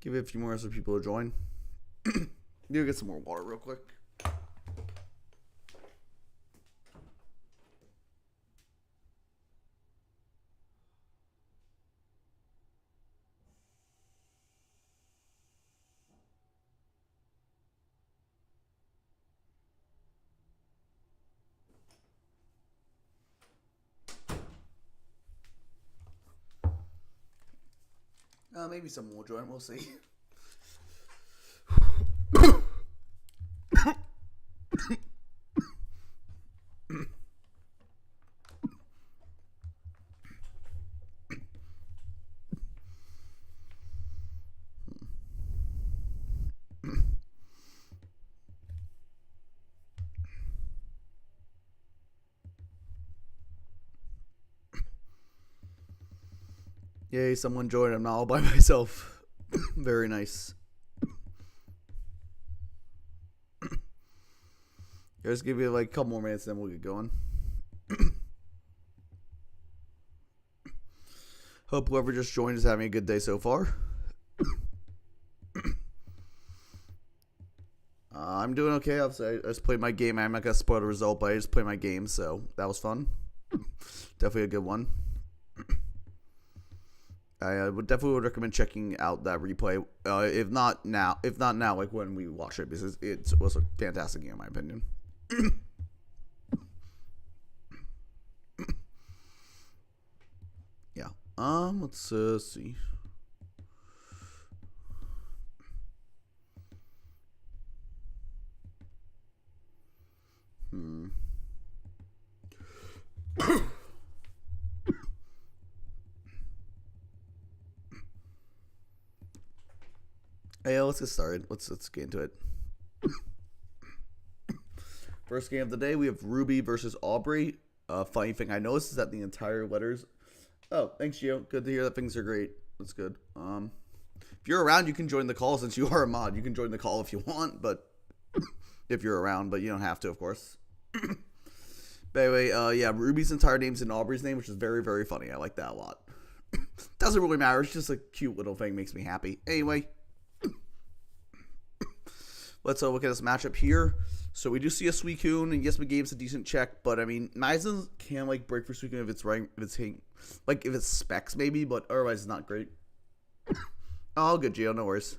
Give it a few more so people to join. Maybe get some more water real quick. Maybe someone will join. We'll see. Yay, someone joined. I'm not all by myself. Very nice. Just give you like a couple more minutes, then we'll get going. Hope whoever just joined is having a good day so far. I'm doing okay. Obviously, I just played my game. I'm not going to spoil the result, but I just played my game, so that was fun. Definitely a good one. I would recommend checking out that replay. If not now, like when we watch it, because it was a fantastic game in my opinion. Yeah. Let's see. Hey, let's get started. Let's get into it. First game of the day, we have Ruby versus Aubrey. funny thing I noticed is that the entire letters. Oh, thanks, Gio. Good to hear that things are great. That's good. If you're around, you can join the call since you are a mod. You can join the call if you want, but if you're around, but you don't have to, of course. But anyway, yeah, Ruby's entire name's in Aubrey's name, which is very, very funny. I like that a lot. Doesn't really matter. It's just a cute little thing. Makes me happy. Anyway, let's look at this matchup here. So we do see a Suicune, and yes, McGame's a decent check, but I mean, Maizen can like break for Suicune if it's right, if it's specs maybe, but otherwise it's not great. Oh, good, Gio, no worries.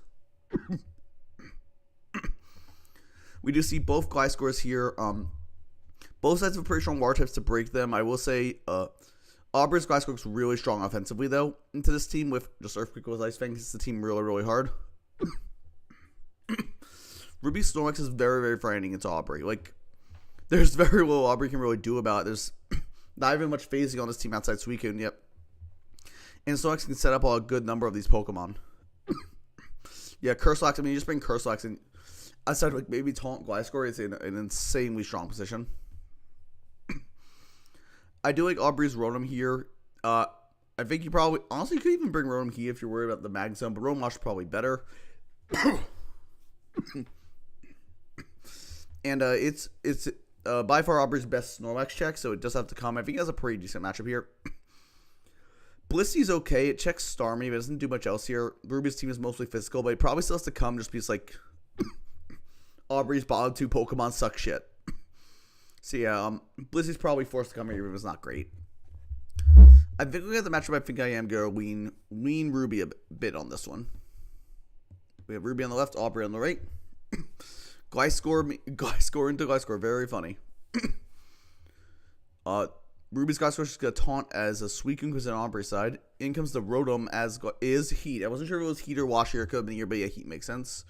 We do see both Gliscors here. Both sides have pretty strong water types to break them. I will say, Aubrey's Gliscor looks really strong offensively though into this team with just Earthquake with Ice Fang. Hits the team really, really hard. Ruby Snorlax is very, very frightening into Aubrey. Like, there's very little Aubrey can really do about it. There's not even much phasing on this team outside Suicune. Yep. And Snorlax can set up a good number of these Pokemon. Yeah, Curselax. I mean, you just bring Curselax and outside like maybe Taunt Gliscor, it's in an insanely strong position. I do like Aubrey's Rotom here. I think you probably honestly you could even bring Rotom here if you're worried about the Mag Zone, but Rotom Wash is probably better. And it's by far Aubrey's best Snorlax check, so it does have to come. I think it has a pretty decent matchup here. Blissey's okay. It checks Starmie, but it doesn't do much else here. Ruby's team is mostly physical, but it probably still has to come just because, like, Aubrey's bottom two Pokemon suck shit. So, yeah, Blissey's probably forced to come here even if it's not great. I think we got the matchup. I think I am going to lean Ruby a bit on this one. We have Ruby on the left, Aubrey on the right. Gliscor into Gliscor. Very funny. Ruby's Gliscor is going to taunt as a Suicune because on Aubrey's side. In comes the Rotom as is Heat. I wasn't sure if it was Heat or Wash here. It could have been here, but yeah, Heat makes sense.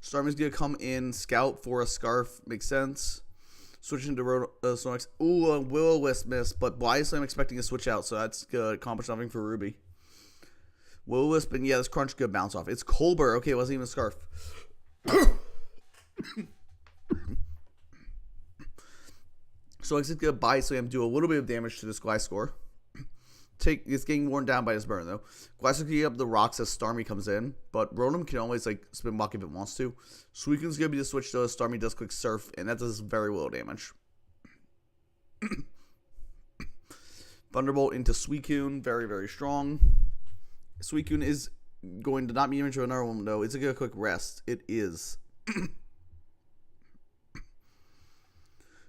Starmie's going to come in Scout for a Scarf. Makes sense. Switch into Snorlax. Ooh, Will-O-Wisp miss, but wisely I'm expecting a switch out, so that's going to accomplish nothing for Ruby. Will-O-Wisp, and yeah, this Crunch could bounce off. It's Colbur. Okay, it wasn't even a Scarf. So it's gonna buy Slam, do a little bit of damage to this Gliscor. It's getting worn down by this burn though. Gliscor can get up the rocks as Starmie comes in, but Rotom can always like spin block if it wants to. Suicune's gonna be the switch though. Starmie does quick surf, and that does very little damage. Thunderbolt into Suicune, very, very strong. Suicune is going to not be into another one though. It's a good quick rest. It is.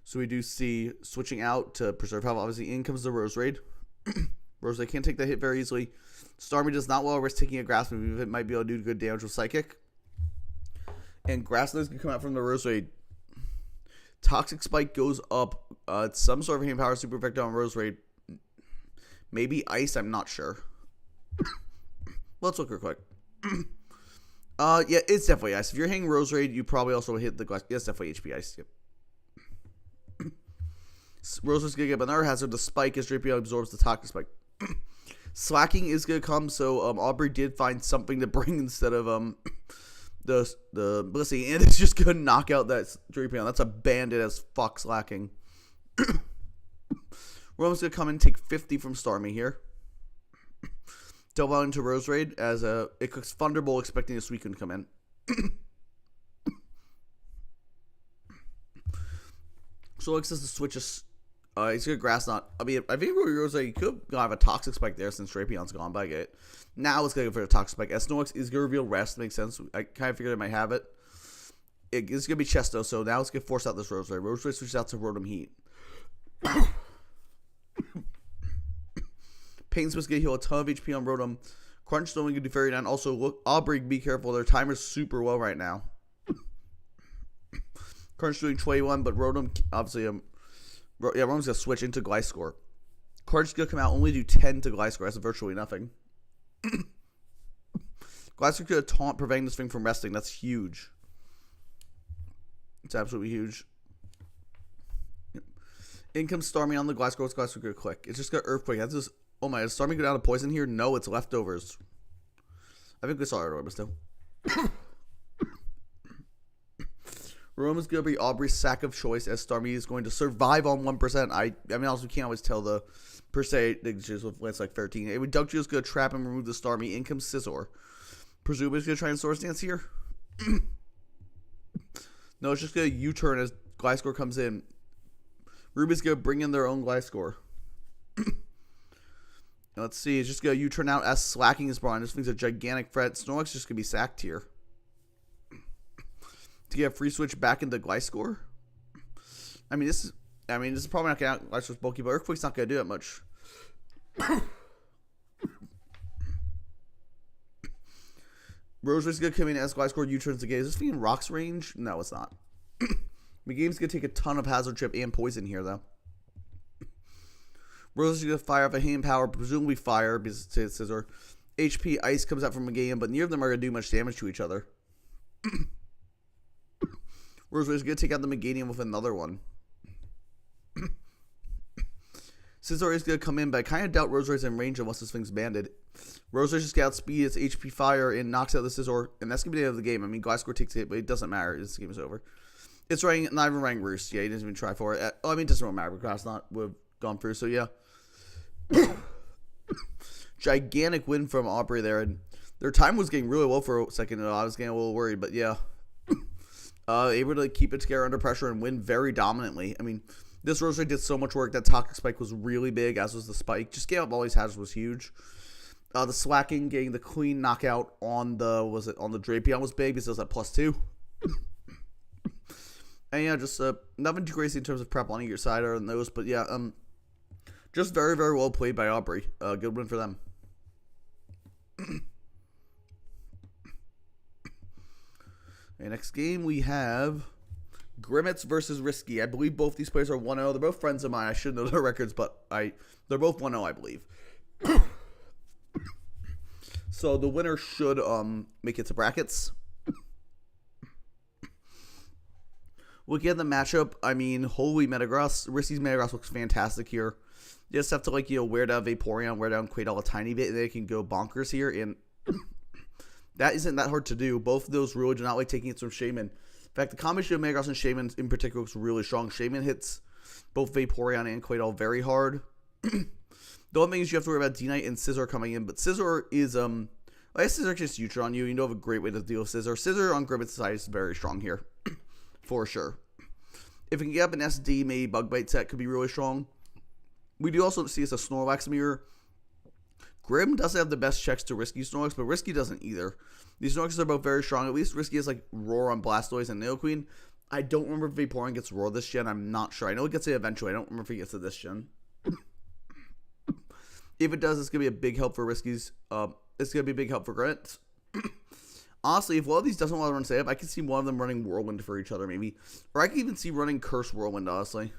So we do see switching out to preserve health. Obviously, in comes the Roserade. Roserade can't take that hit very easily. Starmie does not well risk taking a Grass move, even if it might be able to do good damage with Psychic. And Grass Knowledge can come out from the Roserade. Toxic Spike goes up. It's some sort of hand power super effect on Roserade. Maybe Ice, I'm not sure. Let's look real quick. Yeah, it's definitely Ice. If you're hitting Roserade, you probably also hit the Glass. Yeah, it's definitely HP Ice. Yep. Roserade's gonna get another hazard. The Spike as Drapion absorbs the Toxic Spike. Slacking is gonna come, so Aubrey did find something to bring instead of the Blissey, and it's just gonna knock out that Drapion. That's a bandit as fuck slacking. Rotom's gonna come and take 50 from Starmie here. Double out into Roserade as it cooks Thunderbolt, expecting a Suicune to come in. So Alex says the switch is. He's gonna Grass Knot. I mean, I think Roserade could have a Toxic Spike there since Drapion's gone, but I get it. Now let's go for the Toxic Spike. As Snorlax is gonna reveal Rest, makes sense. I kind of figured it might have it. It's gonna be Chesto, so now let's get force out this Roserade. Roserade switches out to Rotom Heat. Pain's supposed to get heal a ton of HP on Rotom. Crunch only gonna do 39. Also, look, Aubrey, be careful. Their timer's super low right now. Crunch doing 21, but Rotom obviously Rotom's gonna switch into Gliscor. Crunch's gonna come out only do 10 to Gliscor. That's virtually nothing. Gliscor could taunt, preventing this thing from resting. That's huge. It's absolutely huge. Yep. In comes Starmie on the Gliscor. What's Gliscor gonna click? It's just got Earthquake. That's just. Oh my! Does Starmie go down to poison here? No, it's leftovers. I think we saw it, but still. Roman's going to be Aubrey's sack of choice as Starmie is going to survive on 1%. I mean, also, we can't always tell the percentages with Lance like 13. Anyway, Doug is going to trap and remove the Starmie. In comes Scizor. Presumably he's going to try and Swords Dance here. No, it's just going to U-turn as Gliscor comes in. Ruby's going to bring in their own Gliscor. Let's see. It's just going to U-turn out as Slacking is brought in. This thing's a gigantic threat. Snorlax is just going to be sacked here. To get a free switch back into Gliscor. I mean, this is probably not going to out Gliscor's bulky, but Earthquake's not going to do that much. Rosera's going to come in as Gliscor U-turns the game. Is this thing in Rock's range? No, it's not. The game's going to take a ton of Hazard Chip and Poison here, though. Rosera's going to fire up a Hand Power, presumably Fire, because it's Scizor. HP Ice comes out from Meganium, but neither of them are going to do much damage to each other. Rosera's going to take out the Meganium with another one. Scizor is going to come in, but I kind of doubt Rosera's in range unless this thing's banded. Rosera's just going to outspeed its HP Fire and knocks out the Scizor, and that's going to be the end of the game. I mean, Gliscor takes it, but it doesn't matter. This game is over. It's running, not even running Roost. Yeah, he doesn't even try for it. Oh, I mean, it doesn't really matter because we've gone through, so yeah. Gigantic win from Aubrey there, and their time was getting really low for a second. I was getting a little worried, but yeah. Able to keep it together under pressure and win very dominantly. I mean, this Rosary did so much work. That Toxic Spike was really big, as was the Spike. Just getting up all these hazards was huge. The Slacking, getting the clean knockout on the Drapion was big because it was at +2. And yeah, just nothing too crazy in terms of prep on either side or on those, but yeah, just very, very well played by Aubrey. Good win for them. Okay, next game we have Grimmets versus Risky. I believe both these players are 1-0. They're both friends of mine. I should know their records, but they're both 1-0, I believe. So the winner should make it to brackets. Looking at the matchup, I mean, holy Metagross. Risky's Metagross looks fantastic here. You just have to, wear down Vaporeon, wear down Quaidol a tiny bit, and they can go bonkers here. And that isn't that hard to do. Both of those really do not like taking it from Shaman. In fact, the combination of Metagross and Shaman in particular looks really strong. Shaman hits both Vaporeon and Quaidol very hard. The only thing is you have to worry about D-Knight and Scizor coming in, but Scizor is, I guess Scizor just future on you. You don't have a great way to deal with Scizor. Scizor on Grimmets' side is very strong here. For sure. If we can get up an SD, maybe Bug Bite set could be really strong. We do also see it's a Snorlax mirror. Grim doesn't have the best checks to Risky Snorlax, but Risky doesn't either. These Snorlaxes are both very strong. At least Risky has Roar on Blastoise and Nidoqueen. I don't remember if Vaporeon gets Roar this gen. I'm not sure. I know it gets it eventually. I don't remember if he gets it this gen. If it does, it's going to be a big help for Risky's. It's going to be a big help for Grimmets. Honestly, if one of these doesn't want to run save, I can see one of them running Whirlwind for each other, maybe. Or I can even see running Curse Whirlwind, honestly.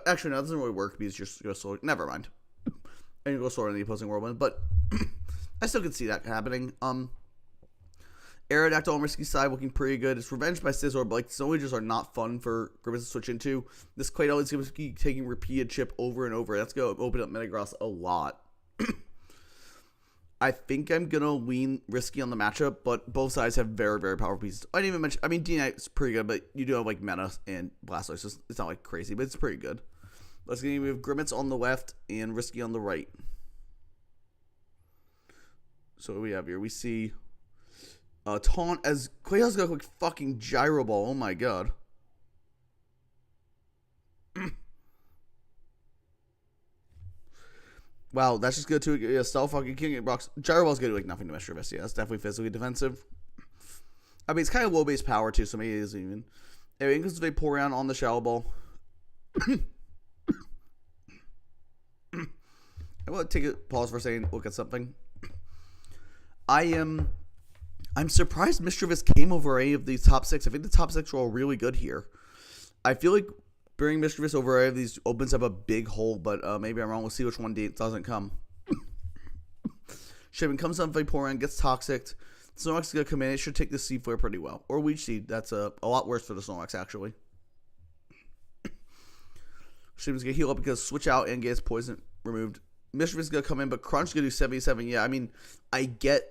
Actually, no, that doesn't really work because you're just going to sword. Never mind. And you go sword in the opposing Whirlwind. But I still can see that happening. Aerodactyl on Risky's side looking pretty good. It's Revenge by Scizor, but Snowages are not fun for Grimmets to switch into. This Quaidol is going to keep taking repeated chip over and over. That's going to open up Metagross a lot. I think I'm going to lean Risky on the matchup, but both sides have very, very powerful pieces. I didn't even mention, D-Knight's pretty good, but you do have Meta and Blastoise. It's not crazy, but it's pretty good. Let's get we have Grimmets on the left and Risky on the right. So what do we have here? We see Taunt as Quaidol's got fucking Gyro Ball. Oh my god. Wow, that's just good to stealth fucking King Box. Gyro Ball's gonna do nothing to Mischievous. Yeah, that's definitely physically defensive. I mean, it's kind of low base power too, so maybe it is even. Anyway, in comes Vaporeon on the Shadow Ball. I want to take a pause for a second, look at something. I'm surprised Mischievous came over any of these top 6. I think the top 6 are all really good here. I feel like bringing Mischievous over any of these opens up a big hole, but maybe I'm wrong. We'll see which one doesn't come. Shaman comes on Vaporeon, gets Toxic. Snorlax is going to come in. It should take the Seed Flare pretty well. Or Leech Seed. That's a lot worse for the Snorlax, actually. Shaman's going to heal up because switch out and gets Poison removed. Mischievous is going to come in, but Crunch is going to do 77. Yeah, I mean, I get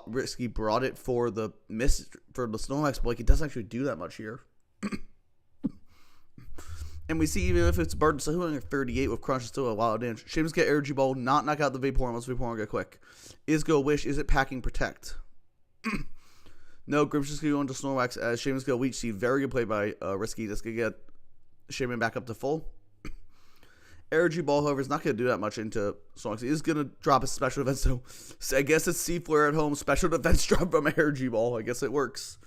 Risky brought it for the Snorlax, but it doesn't actually do that much here. And we see even if it's Burden, so only 38 with Crunch is still a lot of damage. Sheamus get Energy Ball, not knock out the Vaporeon unless Vaporeon get quick. Is Go Wish, is it packing Protect? No, Grimm's just going to go into Snorlax as Sheamus go Leech Seed. Very good play by Risky. Just going to get Shaman back up to full. Energy Ball, however, is not going to do that much into Snorlax. He is going to drop a special defense, so I guess it's C-Flare at home. Special defense drop from Energy Ball. I guess it works.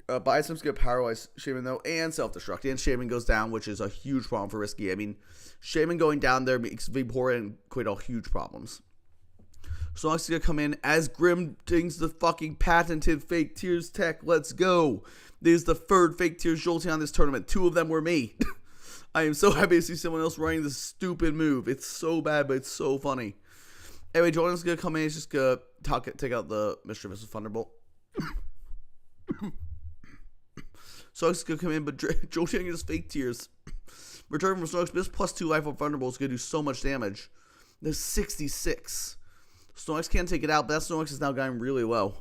Biosym's going to paralyze Shaman, though, and self-destruct. And Shaman goes down, which is a huge problem for Risky. I mean, Shaman going down there makes Vaporeon and Quaidol huge problems. Snorlax is going to come in as Grimm dings the fucking patented Fake Tears tech. Let's go. This is the third Fake Tears Jolteon this tournament. 2 of them were me. I am so happy to see someone else running this stupid move. It's so bad, but it's so funny. Anyway, Jolteon's going to come in. He's just going to take out the Mischievous Thunderbolt. Snorlax is going to come in, but Jolteon gets Fake Tears. Return from Snorlax, this +2 life on Thunderbolt is going to do so much damage. There's 66. Snorlax can't take it out, but that Snorlax is now going really low.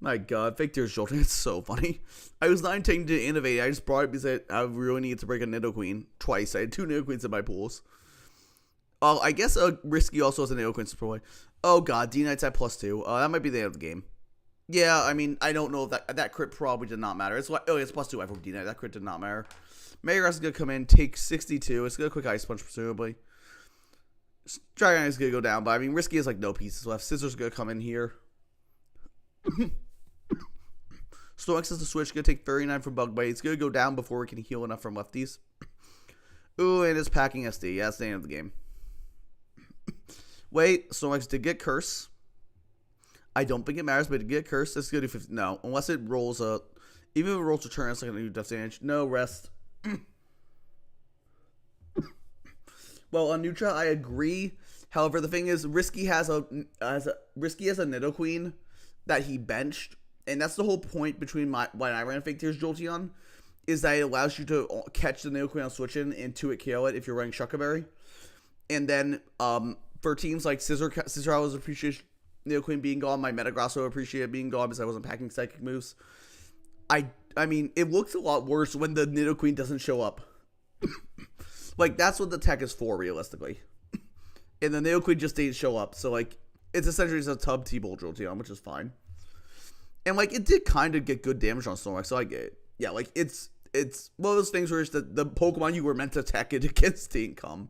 My god, Fake Tears Jolteon, it's so funny. I was not intending to innovate, I just brought it because I really needed to break a Nidoqueen twice. I had 2 Nidoqueens in my pools. Oh, I guess Risky also has a Nidoqueen Super. Oh god, D-Knight's at +2. That might be the end of the game. Yeah, I mean, I don't know if that crit probably did not matter. It's +2 life from D-Knight. That crit did not matter. Megagrass is going to come in, take 62. It's going to quick Ice Punch, presumably. Dragonite is going to go down, but I mean, Risky has like no pieces left. Scissors going to come in here. Snorlax is the switch. Going to take 39 from Bug Bite. It's going to go down before we can heal enough from lefties. Ooh, and it's packing SD. Yeah, that's the end of the game. Wait, Snorlax did get Curse. I don't think it matters, but it did get Curse. It's going to do 50. No, unless it rolls a... Even if it rolls a turn, it's not going to do death damage. No, rest. Well, on Nutra, I agree. However, the thing is, Risky has a Nidoqueen that he benched, and that's the whole point between when I ran Fake Tears Jolteon, is that it allows you to catch the Nidoqueen on switch in and 2-hit KO it if you're running Shuckaberry. And then for teams like Scissor, I was appreciate Nidoqueen being gone. My Metagrosso appreciated being gone because I wasn't packing psychic moves. I mean, it looks a lot worse when the Nidoqueen doesn't show up. Like, that's what the tech is for, realistically. And the Nidoqueen just didn't show up. So, like, it's essentially just a Tub T-Bolt Jolteon, which is fine. And, like, it did kind of get good damage on Snorlax, so I get it. Yeah, like, it's one of those things where it's the Pokemon you were meant to attack it against didn't come.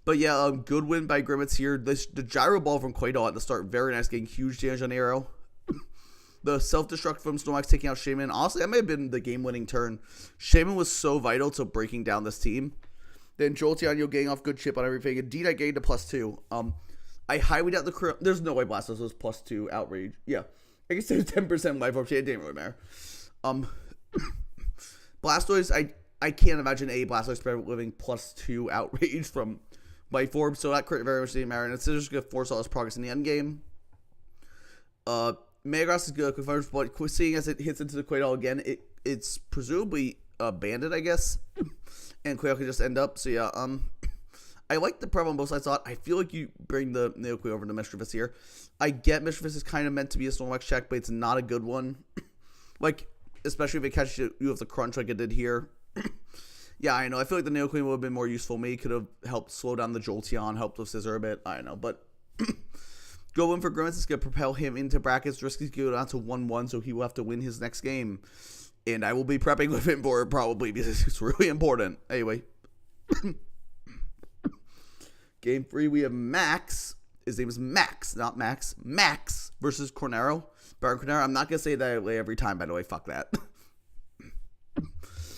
But, yeah, good win by Grimmets here. The Gyro Ball from Quaidol at the start, very nice, getting huge damage on Arrow. The self-destruct from Snorlax taking out Shaman. Honestly, that may have been the game-winning turn. Shaman was so vital to breaking down this team. Then Jolteon, you're getting off good chip on everything. Indeed, I gained a +2. I highly doubt there's no way Blastoise was +2 Outrage. Yeah. I guess there's 10% life up. It didn't really matter. Blastoise, I can't imagine a Blastoise spread living +2 Outrage from Life Orb, so that crit very much didn't matter. And it's just going to force all his progress in the end game. Metagross is good, but seeing as it hits into the Quaidol again, it's presumably banded, I guess. And Quaidol can just end up. So yeah, I like the prep on both sides. I feel like you bring the Nidoqueen over to Mischievous here. I get Mischievous is kind of meant to be a Snorlax check, but it's not a good one. Like, especially if it catches you with the crunch like it did here. Yeah, I know. I feel like the Nidoqueen would have been more useful. Maybe could have helped slow down the Jolteon, helped with Scissor a bit. I don't know, but go in for Grimmets is going to propel him into brackets. Risky's going to go down to 1-1, so he will have to win his next game. And I will be prepping with him for it probably because it's really important. Anyway. Game 3, we have Max. His name is Max, not Max. Max versus Cornero. Baron Cornero. I'm not going to say that every time, by the way. Fuck that.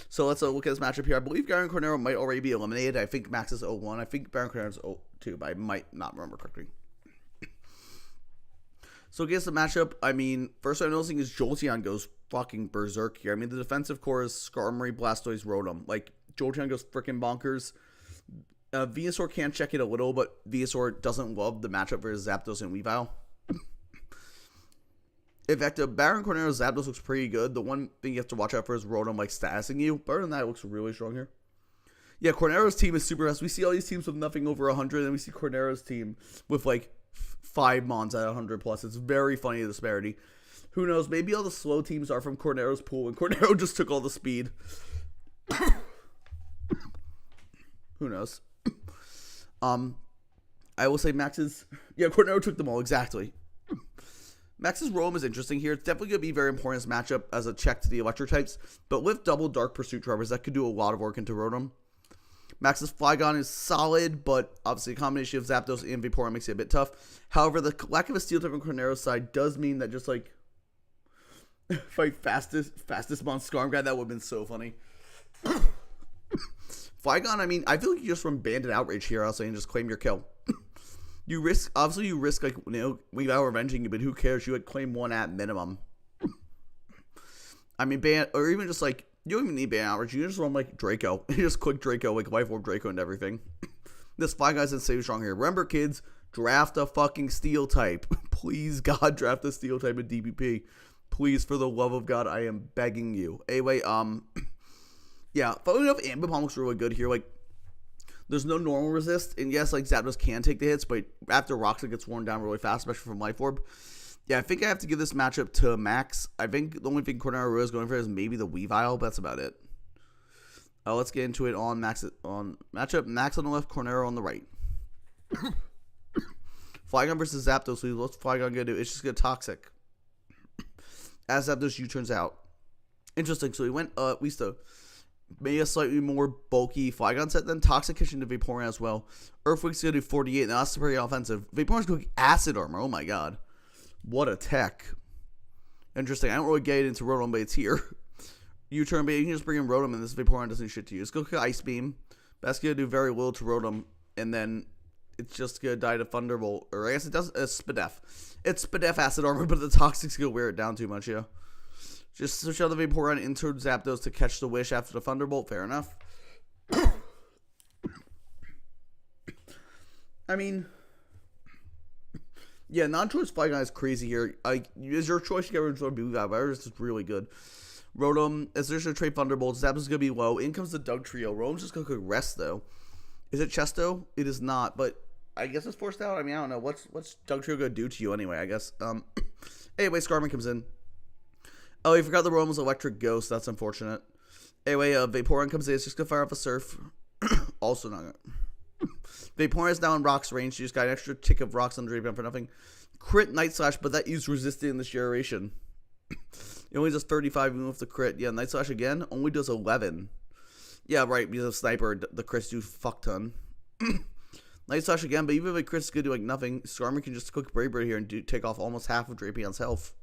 So let's look at this matchup here. I believe Baron Cornero might already be eliminated. I think Max is 0-1. I think Baron Cornero is 0-2, but I might not remember correctly. So against the matchup, I mean, first I'm noticing is Jolteon goes fucking berserk here. I mean, the defensive core is Skarmory, Blastoise, Rotom. Like, Jolteon goes freaking bonkers. Venusaur can check it a little, but Venusaur doesn't love the matchup versus Zapdos and Weavile. In fact, Baron Cornero's Zapdos looks pretty good. The one thing you have to watch out for is Rotom, like, statusing you. But other than that, it looks really strong here. Yeah, Cornero's team is super fast. We see all these teams with nothing over 100, and we see Cornero's team with, like, 5 Mons at 100 plus. It's very funny, the disparity. Who knows? Maybe all the slow teams are from Cornero's pool, and Cornero just took all the speed. Who knows? I will say Max's... Yeah, Cornero took them all, exactly. Max's Rotom is interesting here. It's definitely going to be very important as matchup as a check to the electric types. But with double Dark Pursuit Tremors, that could do a lot of work into Rotom. Max's Flygon is solid, but obviously a combination of Zapdos and Vaporeon makes it a bit tough. However, the lack of a Steel type on Cornero's side does mean that just like... fight fastest Mon Scarm guy, that would have been so funny. Flygon, I mean, I feel like you just run Bandit Outrage here, I'll say, and just claim your kill. You risk, like, you know, without revenging you, but who cares? You would claim one at minimum. I mean, or even just like, you don't even need Bandit Outrage, you just run like Draco. You just click Draco, like Life Orb Draco and everything. This Flygon's insane strong here. Remember, kids, draft a fucking Steel type. Please, God, draft a Steel type in DPP. Please, for the love of God, I am begging you. Anyway, yeah, funnily enough, Ambipom looks really good here. Like, there's no normal resist, and yes, like, Zapdos can take the hits, but after Rocks, it gets worn down really fast, especially from Life Orb. Yeah, I think I have to give this matchup to Max. I think the only thing Cornero is going for is maybe the Weavile, but that's about it. Let's get into it on matchup. Max on the left, Cornero on the right. Flygon versus Zapdos. What's Flygon gonna do? It's just gonna Toxic. As Zapdos U-turns out. Interesting. So he went at least maybe a slightly more bulky Flygon set than Toxic Kitchen to Vaporeon as well. Earthquake's gonna do 48. Now that's pretty offensive. Vaporeon's going Acid Armor. Oh my god. What a tech. Interesting. I don't really get into Rotom, but it's here. U-turn, but you can just bring in Rotom and this Vaporeon doesn't do shit to you. Let's go Ice Beam. That's gonna do very little to Rotom. And then it's just gonna die to Thunderbolt. Or I guess it does Spadef. It's Spadef Acid Armor, but the Toxic's gonna wear it down too much, yeah. Just switch out the Vaporeon into Zapdos to catch the Wish after the Thunderbolt. Fair enough. I mean, yeah, non-choice Flygon is crazy here. Is your choice to get rid of Weavile? It's just really good. Rotom, as there's a trade Thunderbolt, Zapdos is gonna be low. In comes the Dugtrio. Rotom's just gonna go rest though. Is it Chesto? It is not, but I guess it's forced out. I mean, I don't know. What's Dugtrio gonna do to you anyway, I guess. Anyway, Scarman comes in. Oh, you forgot the Rotom was Electric Ghost. That's unfortunate. Anyway, Vaporeon comes in. It's just gonna fire off a Surf. Also not good. Vaporeon is now in Rock's range. She just got an extra tick of Rocks on Drapion for nothing. Crit Night Slash, but that is resisted in this generation. It only does 35 even with the crit. Yeah, Night Slash again only does 11. Yeah, right, because of Sniper, the crits do fuck ton. Night Slash again, but even if a crit's good do like nothing, Skarmory can just quick Brave Bird here and take off almost half of Drapion's health.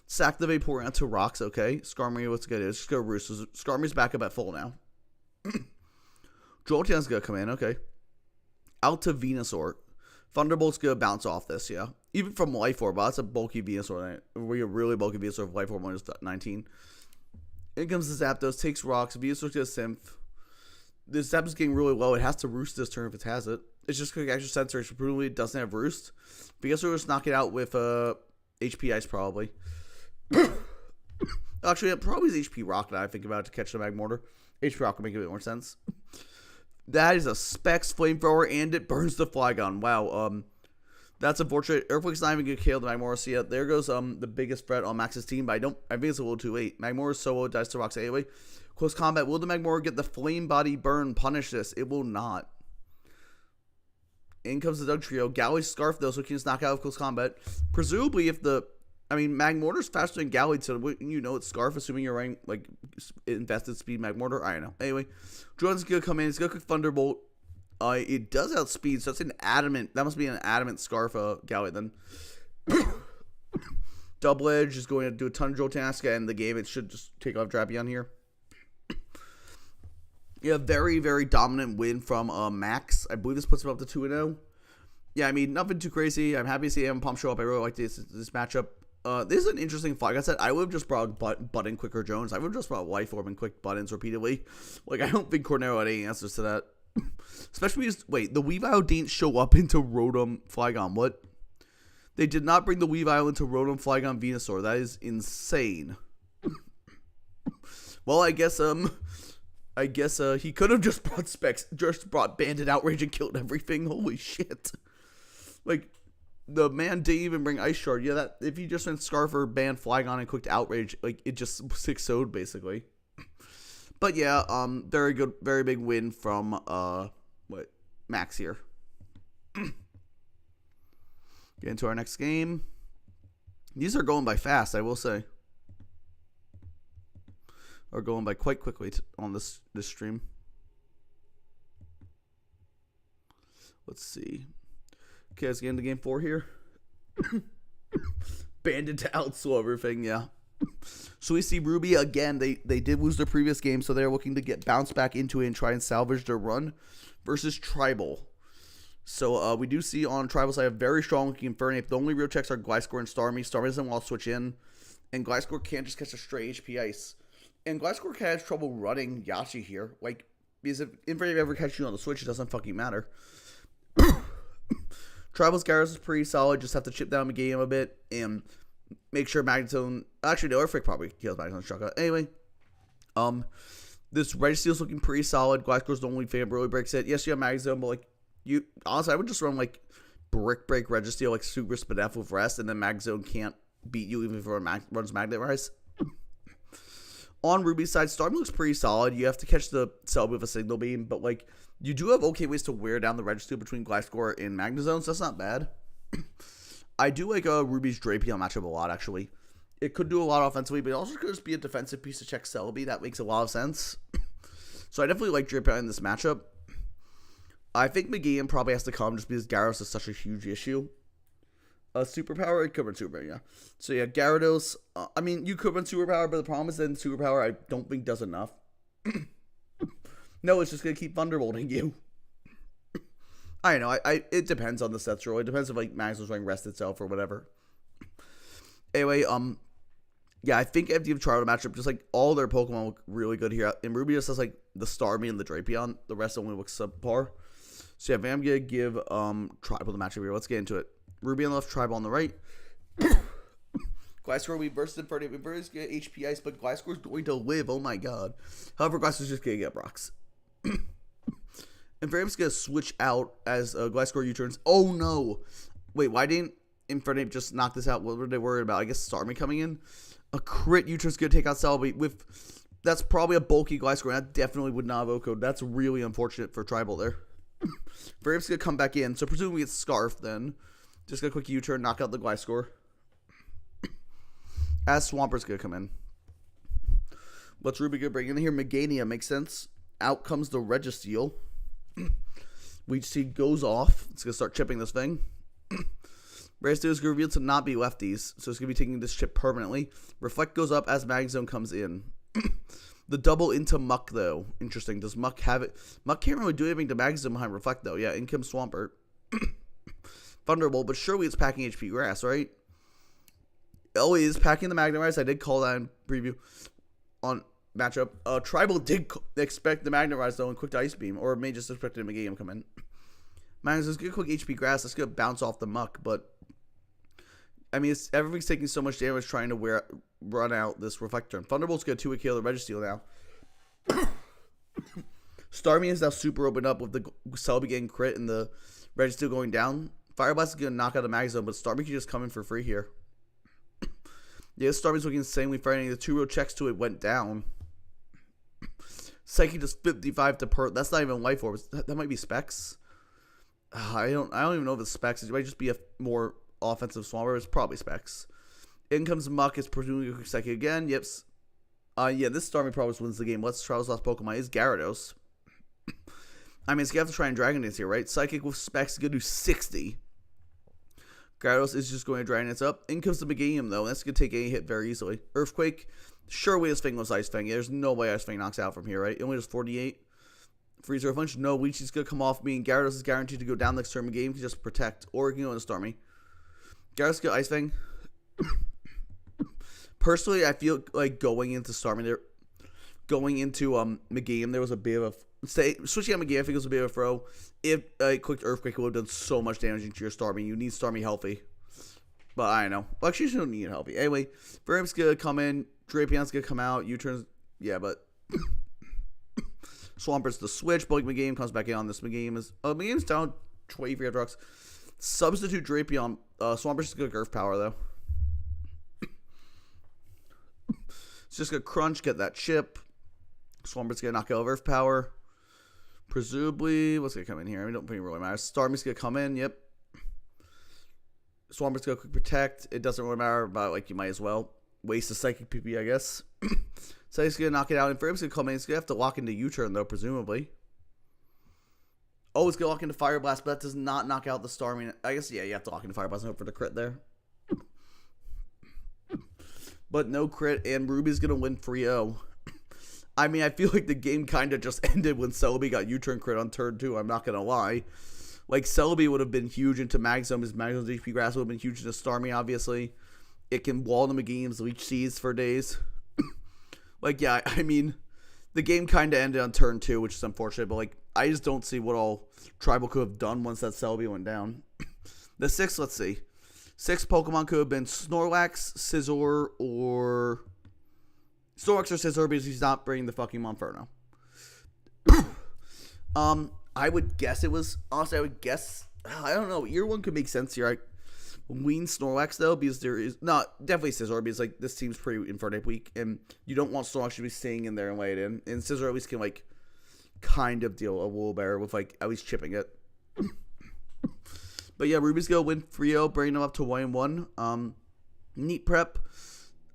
Sack the Vaporeon to Rocks, okay. Skarmory, what's good? It's just go Roost. So Skarmory's back up at full now. Jolteon's gonna come in, okay. Out to Venusaur. Thunderbolt's gonna bounce off this, yeah. Even from Life Orb, that's a bulky Venusaur. A really bulky Venusaur of Life Orb minus 19. In comes the Zapdos, takes Rocks. Venusaur's gonna Symph. This Zapdos is getting really low. It has to Roost this turn if it has it. It's just quick extra sensor. It probably doesn't have Roost. Venusaur will just knock it out with HP Ice probably. Actually, it probably is HP Rock that I think about to catch the Magmortar. HP Rock would make a bit more sense. That is a Specs Flamethrower, and it burns the Flygon. Wow, that's unfortunate. Earthquake's not even going to kill the Magmortar. So yeah, there goes the biggest threat on Max's team, but I think it's a little too late. Magmortar solo dies to Rocks anyway. Close combat. Will the Magmortar get the Flame Body Burn punish this? It will not. In comes the Dugtrio. Galley's Scarf, though, so it can just knock out of close combat. Presumably, if Magmortar's faster than Galley, so you know it's Scarf, assuming you're running, like, invested speed Magmortar. I don't know. Anyway, Jordan's going to come in. He's going to click Thunderbolt. It does outspeed, so that's an Adamant. That must be an Adamant Scarf Galley, then. Double Edge is going to do a ton of Jolteon to end the game. It should just take off Drapion here. Yeah, very, very dominant win from Max. I believe this puts him up to 2-0. Yeah, I mean, nothing too crazy. I'm happy to see Ambipom show up. I really like this matchup. This is an interesting fight. Like I said, I would have just brought Button, Quicker Jones. I would have just brought Life Orb and Quick Buttons repeatedly. Like, I don't think Cornero had any answers to that. Especially because, wait, the Weavile didn't show up into Rotom Flygon. What? They did not bring the Weavile into Rotom Flygon Venusaur. That is insane. Well, I guess he could have just brought Specs, just brought Bandit Outrage and killed everything. Holy shit. Like, the man didn't even bring Ice Shard. Yeah, that if he just went Scarf or banned Flygon and clicked Outrage, like, it just 6-0'd basically. But yeah, very good, very big win from Max here. Get into our next game. These are going by fast, I will say. Or going by quite quickly on this stream. Let's see. Okay, let's get into game 4 here. Bandit to outslow everything, yeah. So we see Ruby again. They did lose their previous game, so they're looking to get bounced back into it and try and salvage their run versus Tribal. So we do see on Tribal side a very strong looking Infernape. The only real checks are Gliscor and Starmie. Starmie doesn't want to switch in, and Gliscor can't just catch a straight HP Ice. And Gliscor can have trouble running Yashi here, like, because if Infernape ever catches you on the switch, it doesn't fucking matter. Tribal's Gyarados is pretty solid. Just have to chip down the game a bit and make sure Magnezone. Actually, no, Earthquake probably kills Magnezone Struggle. Anyway, this Registeel's looking pretty solid. Gliscor's the only thing that really breaks it. Yes, you have Magnezone, but like honestly, I would just run like Brick Break Registeel, like Super Spadef with Rest, and then Magnezone can't beat you even if it runs Magnet Rise. On Ruby's side, Starmie looks pretty solid. You have to catch the Celebi with a Signal Beam, but like you do have okay ways to wear down the Registeel between Gliscor and Magnezone, so that's not bad. I do like Ruby's Drapion matchup a lot, actually. It could do a lot offensively, but it also could just be a defensive piece to check Celebi. That makes a lot of sense. So I definitely like Drapion in this matchup. I think Megaeum probably has to come just because Gyarados is such a huge issue. Superpower, it could run Superpower, yeah. So yeah, Gyarados, I mean, you could run Superpower, but the problem is that Superpower I don't think does enough. No, it's just going to keep Thunderbolting you. I don't know, it depends on the sets rule. It depends if, like, Max was running Rest itself or whatever. Anyway, yeah, I think if you have Tribal matchup, just, like, all their Pokemon look really good here. And Ruby just has, like, the Starmie and the Drapion. The rest only looks subpar. So yeah, I'm going to give Tribal the matchup here. Let's get into it. Ruby on the left, Tribal on the right. Gliscor, we burst Infernape. Infernape's going to get HP Ice, but Gliscor's going to live. Oh my god. However, Gliscor's just going to get Brox. Infernape's going to switch out as Gliscor U-turns. Oh no. Wait, why didn't Infernape just knock this out? What were they worried about? I guess Starmie coming in. A crit U-turn's going to take out Celebi with... That's probably a bulky Gliscor. That definitely would not have O-code. That's really unfortunate for Tribal there. Infernape's going to come back in. So presumably it's Scarf then. Just a quick U-turn, knock out the Gliscor. As Swamper's going to come in. What's Ruby going to bring in here? Meganium makes sense. Out comes the Registeel. We see goes off. It's going to start chipping this thing. Registeel is revealed to not be lefties, so it's going to be taking this chip permanently. Reflect goes up as Magnezone comes in. The double into Muck, though. Interesting. Does Muck have it? Muck can't really do anything to Magnezone behind Reflect, though. Yeah, in comes Swampert. Thunderbolt, but surely it's packing HP Grass, right? Oh, it is packing the Magnet Rise. I did call that in preview on matchup. Tribal did expect the Magnet Rise, though, and quick to Ice Beam, or may just expect a Megaeum come in. Magnez's good quick HP Grass. That's going to bounce off the Muck, but I mean, everything's taking so much damage trying to run out this Reflector. Thunderbolt's going to 2-hit kill the Registeel now. Starmie is now super opened up with the Celebi getting crit and the Registeel going down. Fire Blast is going to knock out the Magnezone, but Starmie can just come in for free here. Yeah, Starmie's looking insanely frightening. The 2 real checks to it went down. Psyche does 55 to per. That's not even Life Orbs. That might be Specs. I don't even know if it's Specs. It might just be a more offensive Swamper. It's probably Specs. In comes Muck. It's presumably Psyche again. Yep. Yeah, this Starmie probably wins the game. Let's try his last Pokemon. Is Gyarados. I mean, it's going to have to try and Dragon Dance here, right? Psychic with Specs is going to do 60. Gyarados is just going to Dragon Dance up. In comes the Megaeum, though. That's going to take a hit very easily. Earthquake. Surely this thing was Ice Fang. There's no way Ice Fang knocks out from here, right? It only does 48. Freeze Earth Punch. No, Leechee's going to come off me, and Gyarados is guaranteed to go down next turn. Megaeum can just protect, or it can go into Starmie. Gyarados get Ice Fang. Personally, I feel like going into Starmie there, going into Megaeum, there was a bit of a... Switching out Megaeum, I think it was a bit of a throw. If a quick Earthquake would have done so much damage into your Starmie, you need Starmie healthy. But I don't know. Well, actually, you don't need it healthy. Anyway, Verm's going to come in. Drapion's going to come out. U-turns. Yeah, but... Swamper's the switch. But like, Megaeum comes back in on this. Megaeum's down 23 rocks. Substitute Drapion. Swamper's going to Earth Power, though. It's just going to crunch, get that chip. Swarmbird's gonna knock out Earth Power. Presumably, what's gonna come in here? I mean, don't think it really matter. Starmie's gonna come in. Yep. Swarmbird's gonna quick protect. It doesn't really matter, but like you might as well waste a Psychic PP, I guess. So he's gonna knock it out, and Frame's gonna come in. He's gonna have to lock into U-turn though, presumably. Oh, it's gonna lock into Fire Blast, but that does not knock out the Starmie. I guess yeah, you have to lock into Fire Blast and hope for the crit there. But no crit, and Ruby's gonna win 3-0. I mean, I feel like the game kind of just ended when Celebi got U-turn crit on turn 2. I'm not gonna lie. Like, Celebi would have been huge into Magzone. His Magzone's HP Grass would have been huge into Starmie, obviously. It can wall them games, leech seeds for days. Like, yeah, I mean, the game kind of ended on turn 2, which is unfortunate. But, like, I just don't see what all Tribal could have done once that Celebi went down. The 6, let's see. 6 Pokemon could have been Snorlax, Scizor, or... Snorlax or Scizor because he's not bringing the fucking Monferno. I would guess it was... Honestly, I would guess... I don't know. Year 1 could make sense here. I lean Snorlax, though, because there is... Not definitely Scizor, because, like, this team's pretty Infernape weak, and you don't want Snorlax to be staying in there and lay it in. And Scizor at least can, like, kind of deal a little better with, like, at least chipping it. But, yeah, Ruby's going to win 3-0, bringing them up to 1-1. Neat prep.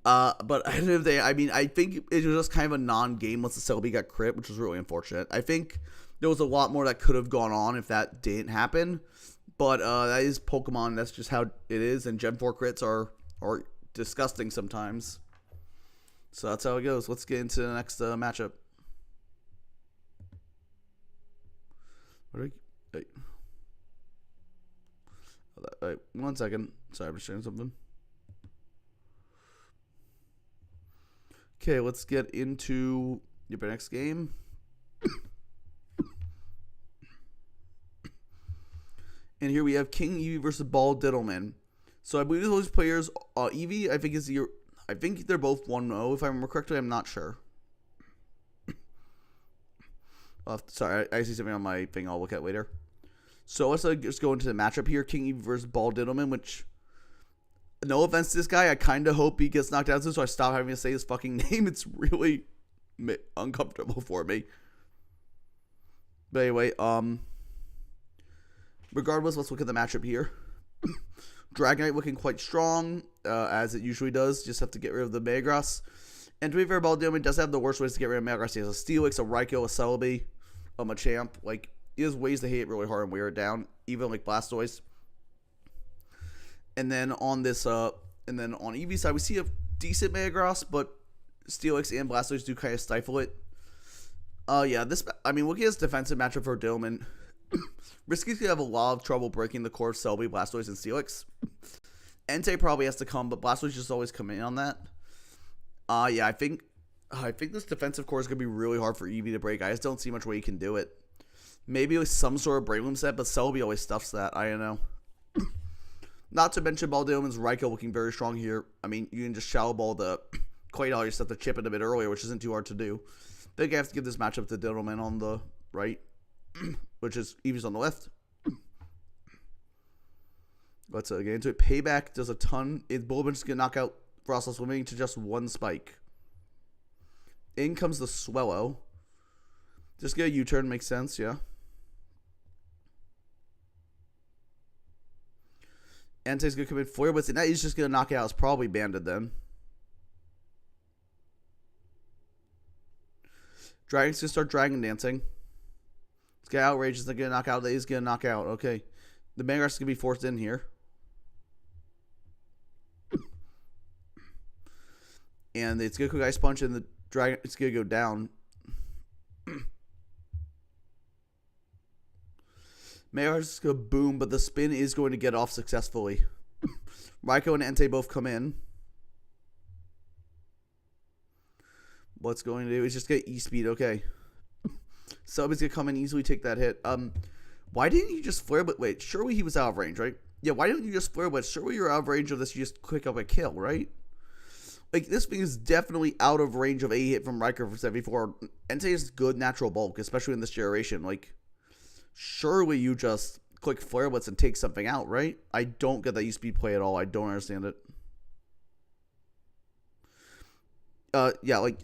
But at the end of the day, I mean, I think it was just kind of a non-game once the Celebi got crit, which was really unfortunate. I think there was a lot more that could have gone on if that didn't happen. But that is Pokemon. That's just how it is. And Gen 4 crits are disgusting sometimes. So that's how it goes. Let's get into the next matchup. Wait, 1 second. Sorry, I'm just sharing something. Okay, let's get into your next game. And here we have King Eevee versus Ball Diddleman. So I believe those players, Eevee, I think they're both 1-0. If I remember correctly, I'm not sure. Sorry, I see something on my thing I'll look at later. So let's just go into the matchup here. King Eevee versus Ball Diddleman, which, no offense to this guy, I kind of hope he gets knocked out soon, so I stop having to say his fucking name. It's really uncomfortable for me. But anyway, regardless, let's look at the matchup here. Dragonite looking quite strong, as it usually does. Just have to get rid of the Metagross. And to be fair, Ball Diddleman does have the worst ways to get rid of Metagross. He has a Steelix, a Raikou, a Celebi, a Machamp. Like, he has ways to hit it really hard and wear it down, even like Blastoise. And then on this, and then on Eevee's side, we see a decent Metagross, but Steelix and Blastoise do kind of stifle it. Yeah, looking at this defensive matchup for Diddleman, Risky's gonna have a lot of trouble breaking the core of Celebi, Blastoise, and Steelix. Entei probably has to come, but Blastoise just always come in on that. Yeah, I think this defensive core is gonna be really hard for Eevee to break. I just don't see much way he can do it. Maybe with some sort of Breloom set, but Celebi always stuffs that. I don't know. Not to mention Ball Diddleman's Raikou looking very strong here. I mean, you can just Shadow Ball the Quaidol yourself to chip it a bit earlier, which isn't too hard to do. I think I have to give this matchup to Diddleman on the right, which is Eevee's on the left. Let's get into it. Payback does a ton. Bulba's going to knock out Frostless Swimming to just 1 spike. In comes the Swellow. Just get a U-turn, makes sense, yeah. Entei's going to come in Flare Blitz, and that he's just going to knock it out. It's probably banded then. Dragon's going to start Dragon Dancing. Let's get Outrage. It's not going to knock out. He's going to knock out. Okay. The Metagross is going to be forced in here. And it's going to quick Ice Punch, and the Dragon, it's going to go down. Metagross is going to boom, but the spin is going to get off successfully. Raikou and Entei both come in. What's going to do is just get E-Speed. Okay. Celebi's going to come in, easily take that hit. Why didn't you just Flare Blitz? Wait, surely he was out of range, right? Yeah, why didn't you just Flare Blitz? Surely you're out of range of this. You just quick up a kill, right? Like, this thing is definitely out of range of a hit from Raikou for 74. Entei is good natural bulk, especially in this generation. Like, surely you just click Flare Blitz and take something out, right? I don't get that E-Speed play at all. I don't understand it. Yeah, like...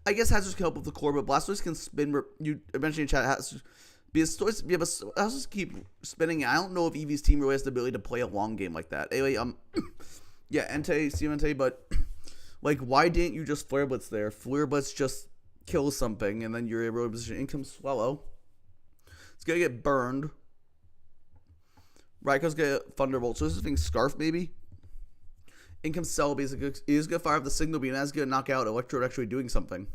I guess Hazards can help with the core, but Blastoise can spin. You mentioned in chat has Blastoise. Yeah, but Blastoise keep spinning. I don't know if Eevee's team really has the ability to play a long game like that. Anyway, yeah, Entei, see Entei, but like, why didn't you just Flare Blitz there? Flare Blitz just kills something, and then you're in a road position. In comes Swallow. It's gonna get burned. Raikou gonna Thunderbolt. So this is a thing. Scarf maybe. In comes Celebi. He's gonna fire up the Signal Beam. And that's gonna knock out Electrode actually doing something.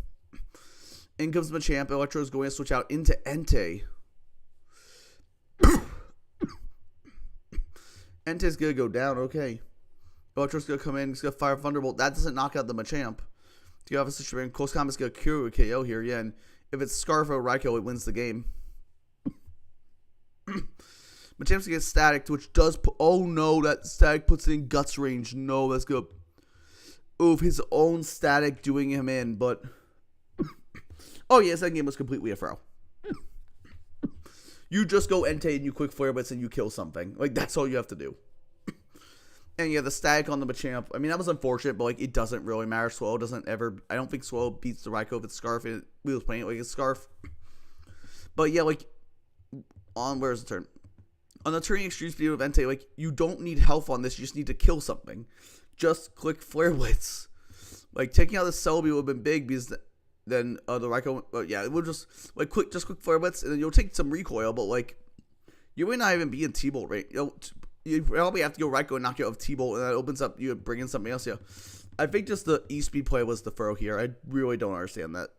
In comes Machamp. Electrode's going to switch out into Entei. Entei's gonna go down. Okay. Electrode's gonna come in. He's gonna fire Thunderbolt. That doesn't knock out the Machamp. Do you have a situation? Close Combat's gonna cure a KO here. Yeah, and if it's Scarf or Raikou, it wins the game. Machamp's gonna get static, which does put. Oh no, that static puts it in Guts range. No, that's good. Oof, his own static doing him in, but. Oh yeah, that game was completely a throw. You just go Entei and you quick Flare Blitz and you kill something. Like, that's all you have to do. And yeah, the static on the Machamp. I mean, that was unfortunate, but like, it doesn't really matter. Swallow doesn't ever. I don't think Swallow beats the Raikou if it's Scarf. And we was playing it like it's Scarf. But yeah, like, where's the turn? On the turning extreme speed of Entei, like, you don't need health on this. You just need to kill something. Just click Flare Blitz. Like, taking out the Celebi would have been big because then the Raikou, yeah, it would just quick Flare Blitz, and then you'll take some recoil, but like, you may not even be in T-Bolt rate. You probably have to go Raikou and knock you out of T-Bolt, and that opens up you bring in something else. Yeah, I think just the E-Speed play was the throw here. I really don't understand that.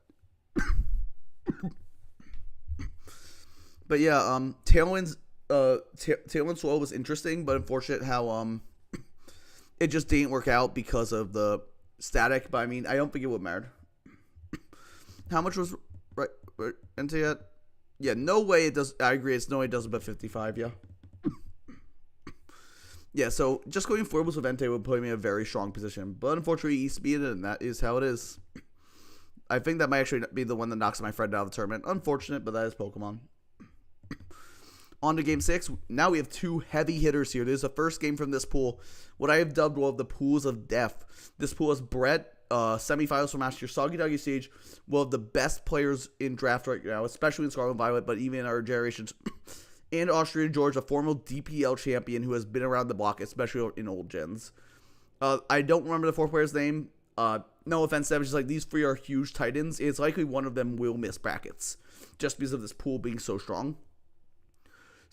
But yeah, Tailwind's Swallow was interesting, but unfortunate how it just didn't work out because of the static. But I mean, I don't think it would matter. How much was right Entei at? Yeah, no way it does. I agree. It's no way it does about 55. Yeah. Yeah, so just going forwards with Entei would put me in a very strong position. But unfortunately, E-Speed, and that is how it is. I think that might actually be the one that knocks my friend out of the tournament. Unfortunate, but that is Pokemon. On to Game 6. Now we have two heavy hitters here. This is the first game from this pool. What I have dubbed one of the pools of death. This pool is Brett, semifinals from last year. Soggy Doggy Sage, one of the best players in draft right now, especially in Scarlet and Violet, but even in our generations. And Austrian George, a former DPL champion who has been around the block, especially in old gens. I don't remember the fourth player's name. No offense to them, just like these three are huge titans. It's likely one of them will miss brackets just because of this pool being so strong.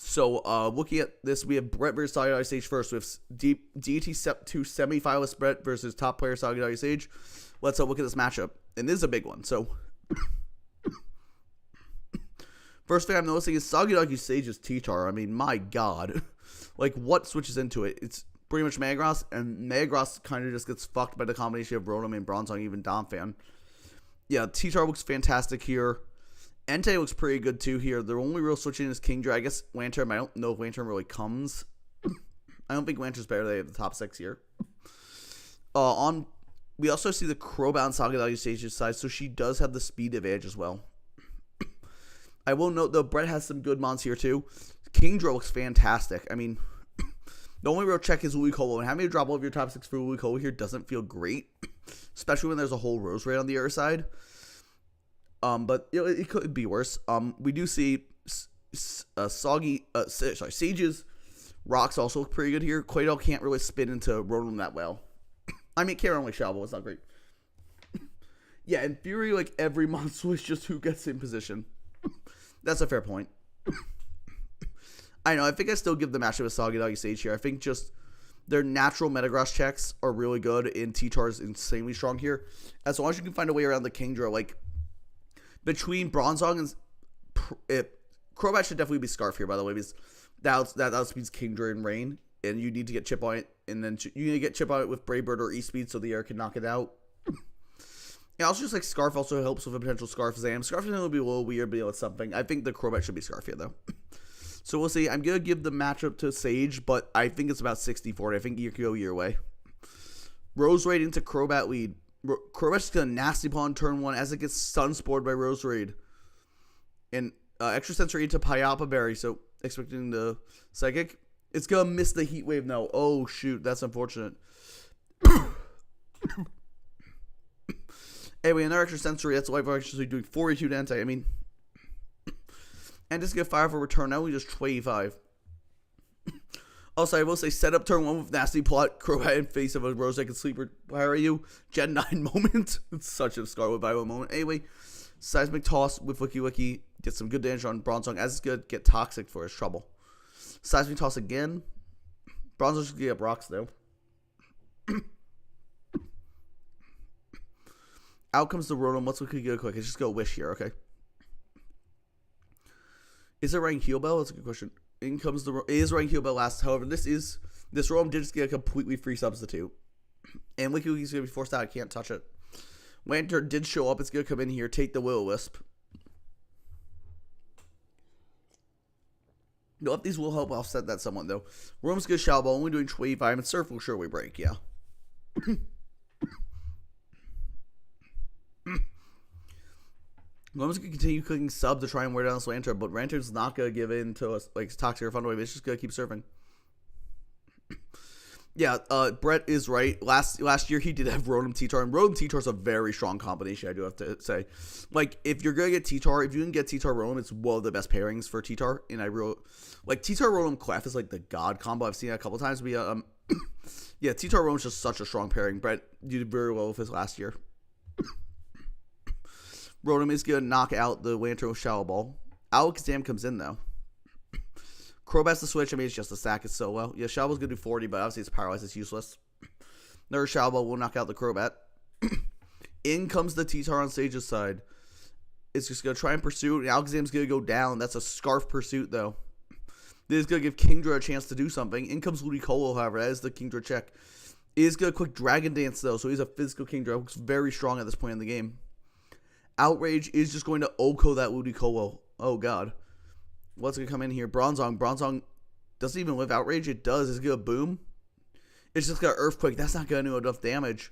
So, looking at this, we have Brett versus Soggy Doggy Sage first. We have DT Step 2 semi-finalist Brett versus top player Soggy Doggy Sage. Let's look at this matchup. And this is a big one. So, first thing I'm noticing is Soggy Doggy Sage's T-Tar. I mean, my god. Like, what switches into it? It's pretty much Metagross, and Metagross kind of just gets fucked by the combination of Rotom and Bronzong, even Donphan. Yeah, T-Tar looks fantastic here. Entei looks pretty good too here. The only real switching is Kingdra. I guess Lantern. I don't know if Lantern really comes. I don't think Lantern's better than the top 6 here. We also see the Crobat on Soggy Doggy Sage's side, so she does have the speed advantage as well. I will note though, Brett has some good mons here too. Kingdra looks fantastic. I mean, the only real check is Ludicolo, and having to drop all of your top 6 for Ludicolo here doesn't feel great, especially when there's a whole Rose Raid on the other side. But it could be worse. We do see Sage's rocks also look pretty good here. Quaidel can't really spin into Rotom that well. I mean, can't only shovel. It's not great. Yeah, in theory, like every monster is just who gets in position. That's a fair point. I know. I think I still give the matchup with Soggy Doggy Sage here. I think just their natural Metagross checks are really good, and T-Tar is insanely strong here. As long as you can find a way around the Kingdra, like between Bronzong and Crobat should definitely be Scarf here, by the way, because that outspeeds Kingdra and Rain, and you need to get Chip on it, and then you need to get Chip on it with Brave Bird or E-Speed so the air can knock it out. And also just like Scarf also helps with a potential Scarf Zam. Scarf is going to be a little weird, but it's something. I think the Crobat should be Scarf here, though. So we'll see. I'm going to give the matchup to Sage, but I think it's about 60-40. I think you can go your way. Rose Raid into Crobat lead. Crobat's going to nasty pawn turn 1 as it gets Stun Spored by Rose Raid. And extra sensory into Payapa Berry, so expecting the Psychic. It's going to miss the Heat Wave now. Oh, shoot. That's unfortunate. Anyway, another extra sensory. That's why we're actually doing 42 to Entei. I mean, and just get 5 for return. Now we just 25. Also, I will say, set up turn 1 with nasty plot, Crobat in face of a Rose I can sleeper. Why are you? Gen 9 moment. It's such a Scarlet Violet moment. Anyway, Seismic Toss with Wiki Wiki. Get some good damage on Bronzong. As it's good, get Toxic for his trouble. Seismic Toss again. Bronzong's just get up rocks though. Out comes the Rotom. What's Wiki go quick? Let's just go Wish here, okay? Is it rank Heal Bell? That's a good question. In comes the... It is rank Heal Bell last. However, this Rotom did just get a completely free substitute. And Wiki Wiki's going to be forced out. I can't touch it. Lantern did show up. It's going to come in here. Take the Will-O-Wisp. No, if these will help offset that somewhat, though. Rotom's good Shadow Ball. Only doing 25. And Surf will surely break, yeah. Rotom's going to continue clicking sub to try and wear down this Lantern, but Lantern's not going to give in to us, like, Toxic or Thunder Wave. It's just going to keep surfing. Yeah, Brett is right. Last year he did have Rotom T-Tar, and Rotom T-Tar is a very strong combination, I do have to say. Like, if you're going to get T-Tar, if you can get T-Tar Rotom, it's one of the best pairings for T-Tar, and like, T-Tar Rotom Clef is like the god combo. I've seen it a couple times, but yeah, T-Tar Rotom is just such a strong pairing. Brett, you did very well with his last year. Rotom is going to knock out the Lantern with Shadow Ball. Alakazam comes in, though. Crobat's the switch. I mean, it's just a sack. It's so low. Yeah, Shadow Ball's going to do 40, but obviously it's paralyzed. It's useless. Another Shadow Ball will knock out the Crobat. In comes the T-Tar on Sage's side. It's just going to try and pursue. And Alakazam's going to go down. That's a Scarf Pursuit, though. This is going to give Kingdra a chance to do something. In comes Ludicolo, however. That is the Kingdra check. It is going to quick Dragon Dance, though, so he's a physical Kingdra. Looks very strong at this point in the game. Outrage is just going to Oko that Ludicolo. Oh, God. What's going to come in here? Bronzong. Bronzong doesn't even live Outrage. It does. It's going to boom. It's just got Earthquake. That's not going to do enough damage.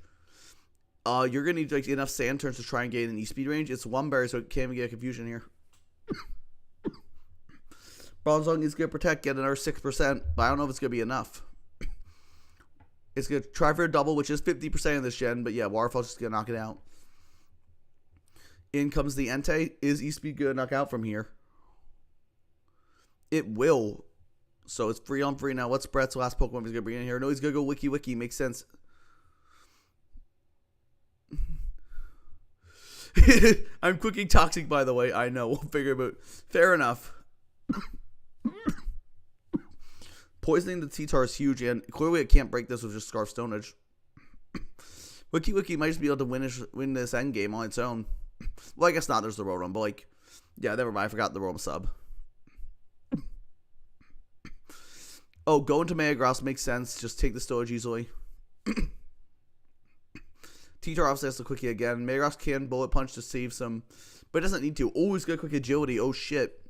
You're going to need like, enough Sand Turns to try and gain an E-Speed range. It's one berry, so it can't even get a confusion here. Bronzong is going to protect, get another 6%, but I don't know if it's going to be enough. It's going to try for a double, which is 50% of this gen, but yeah, Waterfall's just going to knock it out. In comes the Entei. Is E-Speed going to knock out from here? It will. So it's 3 on 3 now. What's Brett's last Pokemon he's going to bring in here? No, he's going to go Wiki Wiki. Makes sense. I'm cooking Toxic, by the way. I know. We'll figure it out. Fair enough. Poisoning the T-Tar is huge, and clearly it can't break this with just Scarf Stonage. Wiki Wiki might just be able to win this endgame on its own. Well, I guess not. There's the Rotom, but like, yeah, never mind. I forgot the Rotom sub. Oh, go into Metagross makes sense. Just take the Stowage easily. T-Tar obviously has to Quickie again. Metagross can Bullet Punch to save some, but it doesn't need to. Oh, he's got quick agility. Oh, shit.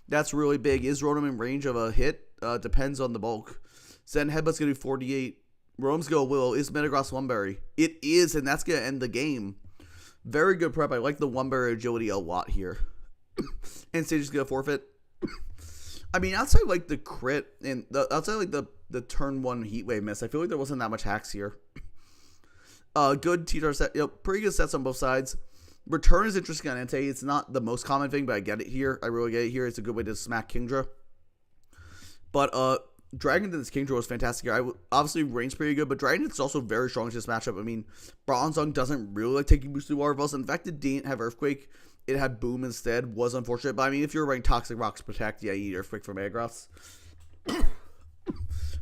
That's really big. Is Rotom in range of a hit? Depends on the bulk. Zen Headbutt's going to do 48. Rotom's go Willow. Is Metagross one berry? It is, and that's going to end the game. Very good prep. I like the one berry agility a lot here. And Sage is going to forfeit. I mean, outside like the crit and outside like the turn 1 Heat Wave miss, I feel like there wasn't that much hacks here. Good T-Tar set. Pretty good sets on both sides. Return is interesting on Entei. It's not the most common thing, but I get it here. I really get it here. It's a good way to smack Kingdra. But Dragon Dance Kingdra was fantastic here. Obviously, Rain's pretty good, but Dragon Dance is also very strong in this matchup. I mean, Bronzong doesn't really like taking boosted waterfalls. In fact, it didn't have Earthquake. It had Boom instead. Was unfortunate. But I mean, if you're running Toxic Rocks Protect, yeah, you need Earthquake for Metagross.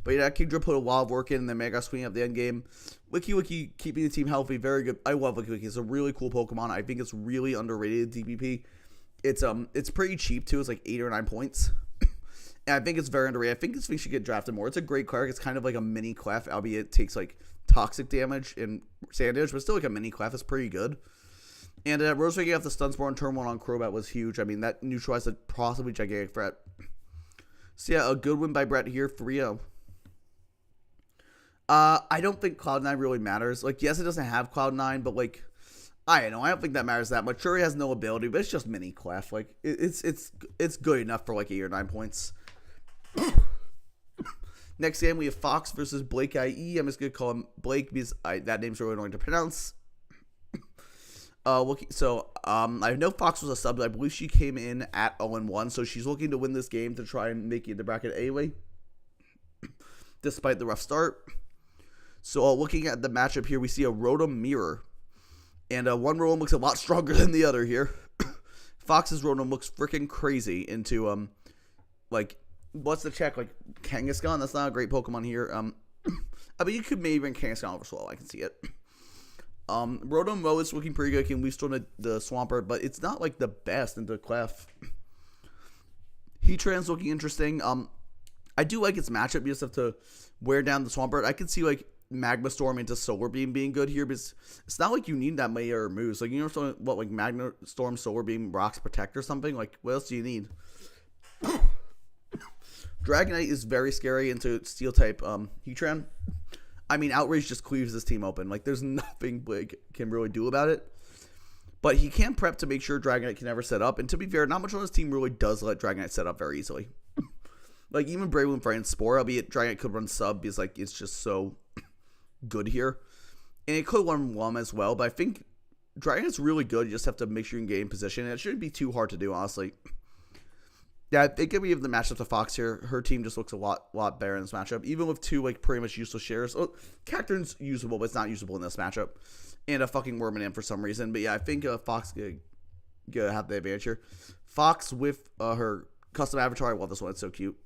But yeah, Kingdra put a lot of work in, and then Metagross cleaning up the end game. Wiki Wiki keeping the team healthy, very good. I love Wiki Wiki. It's a really cool Pokemon. I think it's really underrated in DPP. It's pretty cheap too. It's like 8 or 9 points. And I think it's very underrated. I think this thing should get drafted more. It's a great card. It's kind of like a mini Clef, albeit it takes like Toxic damage and Sand damage, but still like a mini Clef. It's pretty good. And Roserade getting off the Stun Spore on turn 1 on Crobat was huge. I mean, that neutralized a possibly gigantic threat. So yeah, a good win by Brett here, 3-0. I don't think Cloud9 really matters. Like, yes, it doesn't have Cloud9, but like, I don't know. I don't think that matters that much. Sure, he has no ability, but it's just mini Clef. Like, it's good enough for like 8 or 9 points. Next game, we have Fox versus Blake IE. I'm just gonna call him Blake because that name's really annoying to pronounce. I know Fox was a sub, but I believe she came in at 0-1, so she's looking to win this game to try and make it in the bracket anyway, despite the rough start. So looking at the matchup here, we see a Rotom Mirror, and one Rotom looks a lot stronger than the other here. Fox's Rotom looks freaking crazy into what's the check, like Kangaskhan? That's not a great Pokemon here. I mean, you could maybe bring Kangaskhan over Swallow. I can see it. Rotom Mo is looking pretty good. Can we storm the Swampert, but it's not like the best into Clef. Heatran's looking interesting. I do like its matchup. You just have to wear down the Swampert. I can see like Magma Storm into Solar Beam being good here, because it's not like you need that many other moves. Like, you know what, like Magma Storm, Solar Beam, Rocks Protect or something? Like, what else do you need? Dragonite is very scary into Steel type Heatran. I mean, Outrage just cleaves this team open. Like, there's nothing Blake can really do about it. But he can prep to make sure Dragonite can never set up. And to be fair, not much on this team really does let Dragonite set up very easily. Like, even Breloom, Fire, and Spore, albeit Dragonite could run sub because, like, it's just so good here. And it could run Lum as well. But I think Dragonite's really good. You just have to make sure you can get in position. And it shouldn't be too hard to do, honestly. Yeah, I think if we have the matchup to Fox here, her team just looks a lot better in this matchup. Even with two, like, pretty much useless shares. Oh, Cacturne's usable, but it's not usable in this matchup. And a fucking Wormadam for some reason. But yeah, I think Fox gonna have the advantage here. Fox with her custom avatar. I love this one. It's so cute.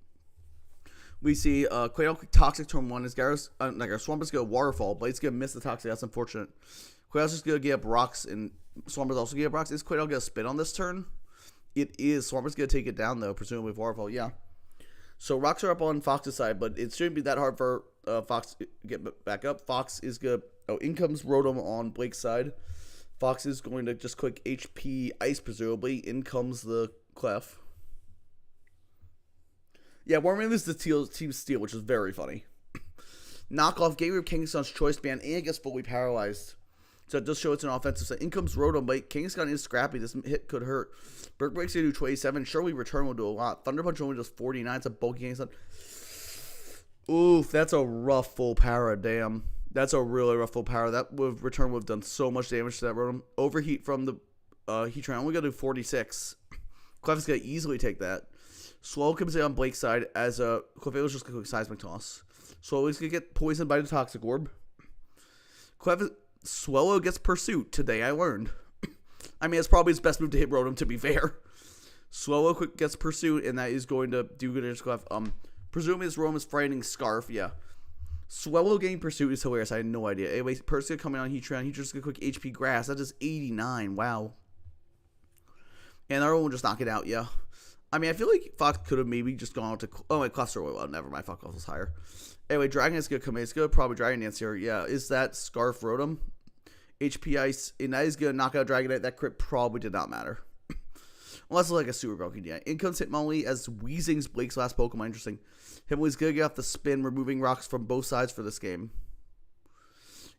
We see Quail Toxic turn 1. His Gyara's, like, our Swampert's gonna Waterfall, but he's gonna miss the Toxic. That's unfortunate. Quail's just gonna get up rocks, and Swampert's also gonna get up rocks. Is Quail gonna spin on this turn? It is. Swampert's going to take it down, though, presumably with Waterfall. Yeah. So rocks are up on Fox's side, but it shouldn't be that hard for Fox to get back up. Fox is going to... Oh, in comes Rotom on Blake's side. Fox is going to just click HP Ice, presumably. In comes the Clef. Yeah, Wormadam is the team steal, which is very funny. Knockoff, Gateway of Kangaskhan's Choice Band, and it gets fully paralyzed. So it does show it's an offensive side. In comes Rotom, but Kangaskhan is scrappy. This hit could hurt. Burk Break's going to do 27. Surely Return will do a lot. Thunder Punch only does 49. It's a bulky Kangaskhan. Oof, that's a rough full power. Damn. That's a really rough full power. That Return would have done so much damage to that Rotom. Overheat from the Heatran. Only going to do 46. Clef is going to easily take that. Slow comes in on Blake's side as Clefairy was just going to quick Seismic Toss. Slow is going to get poisoned by the Toxic Orb. Swellow gets Pursuit. Today I learned. I mean, it's probably his best move to hit Rotom, to be fair. Swellow gets Pursuit, and that is going to do good against Clef. Presuming this Rotom is Frightening Scarf, yeah. Swellow getting Pursuit is hilarious. I had no idea. Anyway, Pursuit coming on Heatran. Heatran's going to quick HP Grass. That is 89. Wow. And our one will just knock it out, yeah. I mean, I feel like Fox could have maybe just gone out to... Oh, wait, Cluster. Well, never mind. Fox was higher. Anyway, Dragon is going to come in. It's going to probably Dragon Dance here. Yeah, is that Scarf Rotom? HP Ice. And that is going to knock out Dragonite. That crit probably did not matter. Unless it's like a super broken, yeah. In comes Hitmonlee as Weezing's Blake's last Pokemon. Interesting. Hitmonlee's going to get off the spin, removing rocks from both sides for this game.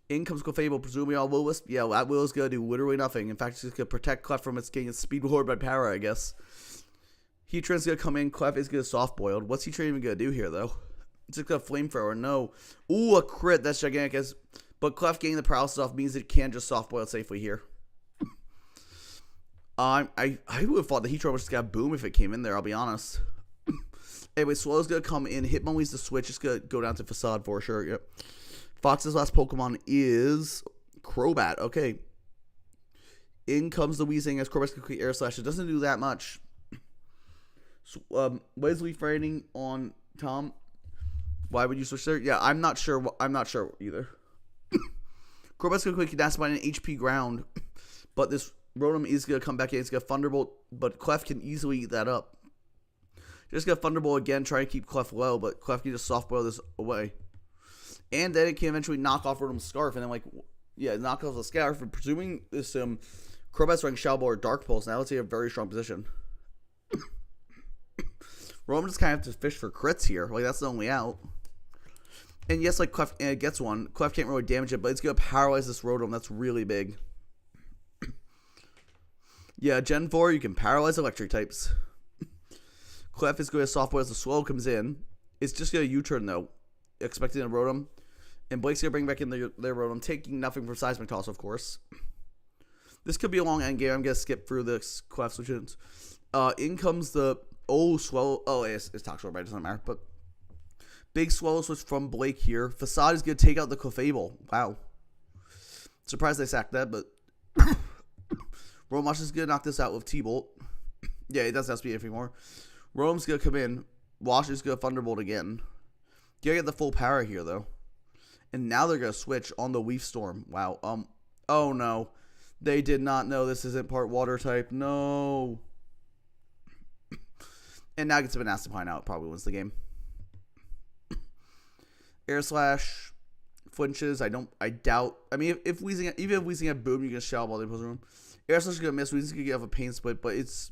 In comes Clefable, presumably all Will-Wisp. Yeah, that Will is going to do literally nothing. In fact, it's going to protect Clef from its getting its Speed Lord by power, I guess. Heatran's going to come in. Clef is going to Soft Boiled. What's Heatran even going to do here, though? It's just a Flamethrower. No. Ooh, a crit. That's gigantic. But Clef getting the paralysis off means it can just Soft Boil safely here. I would have thought the Heatran was just going to boom if it came in there, I'll be honest. Anyway, Swellow's going to come in. Hitmonlee's the switch. It's going to go down to Facade for sure. Yep. Fox's last Pokemon is Crobat. Okay. In comes the Weezing as Crobat's going to quick Air Slash. It doesn't do that much. Wesley Frightening on Tom. Why would you switch there? Yeah, I'm not sure. I'm not sure either. Crobat's going to quick Gas by an HP Ground. But this Rotom is going to come back in. It's going to Thunderbolt. But Clef can easily eat that up. Just going to Thunderbolt again. Try to keep Clef low. But Clef can just Soft Boil this away. And then it can eventually knock off Rotom's Scarf. And then, like, yeah, knock off the Scarf. And presuming this Crobat's running Shadow Ball or Dark Pulse. Now let's see a very strong position. Rotom just kind of have to fish for crits here. Like, that's the only out. And yes, like, Clef gets one. Clef can't really damage it, but it's going to paralyze this Rotom. That's really big. Yeah, Gen 4, you can paralyze electric types. Clef is going to Soft Boil as the Swallow comes in. It's just going to U-turn, though. Expecting a Rotom. And Blake's going to bring back in their Rotom, taking nothing from Seismic Toss, of course. This could be a long end game. I'm going to skip through the clef switches. In comes the Swallow. Oh, it's Toxic, right? It doesn't matter. But big Swallow switch from Blake here. Facade is going to take out the Clefable. Wow. Surprised they sacked that, but Romosh is going to knock this out with T-Bolt. Yeah, it doesn't have to be anything more. Rome's going to come in. Wash is going to Thunderbolt again. You got to get the full power here, though. And now they're going to switch on the Leaf Storm. Wow. Oh, no. They did not know this isn't part water type. No. And now gets a Venastapine out. Probably wins the game. Air Slash. Flinches. I doubt. I mean, if Weezing, even if Weezing had boom, you can Shadow Ball the opposing room. Air Slash is going to miss. Weezing's going to get a pain split, but it's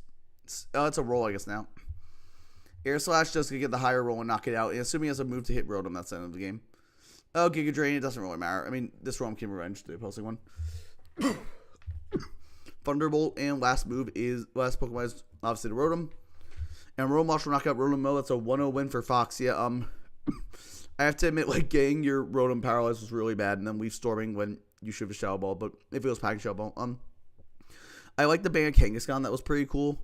a roll, I guess, now. Air Slash just going to get the higher roll and knock it out. And assuming he has a move to hit Rotom, that's the end of the game. Oh, Giga Drain, it doesn't really matter. I mean, this Rotom can revenge the opposing one. Thunderbolt, and last Pokemon is obviously the Rotom. And Rotom will knock out Rotom Mo. That's a 1-0 win for Fox. Yeah, I have to admit, like, getting your Rotom paralyzed was really bad, and then Leaf Storming when you shoot a Shadow Ball, but if it was Packing Shadow Ball. I like the Bang Kangaskhan. That was pretty cool.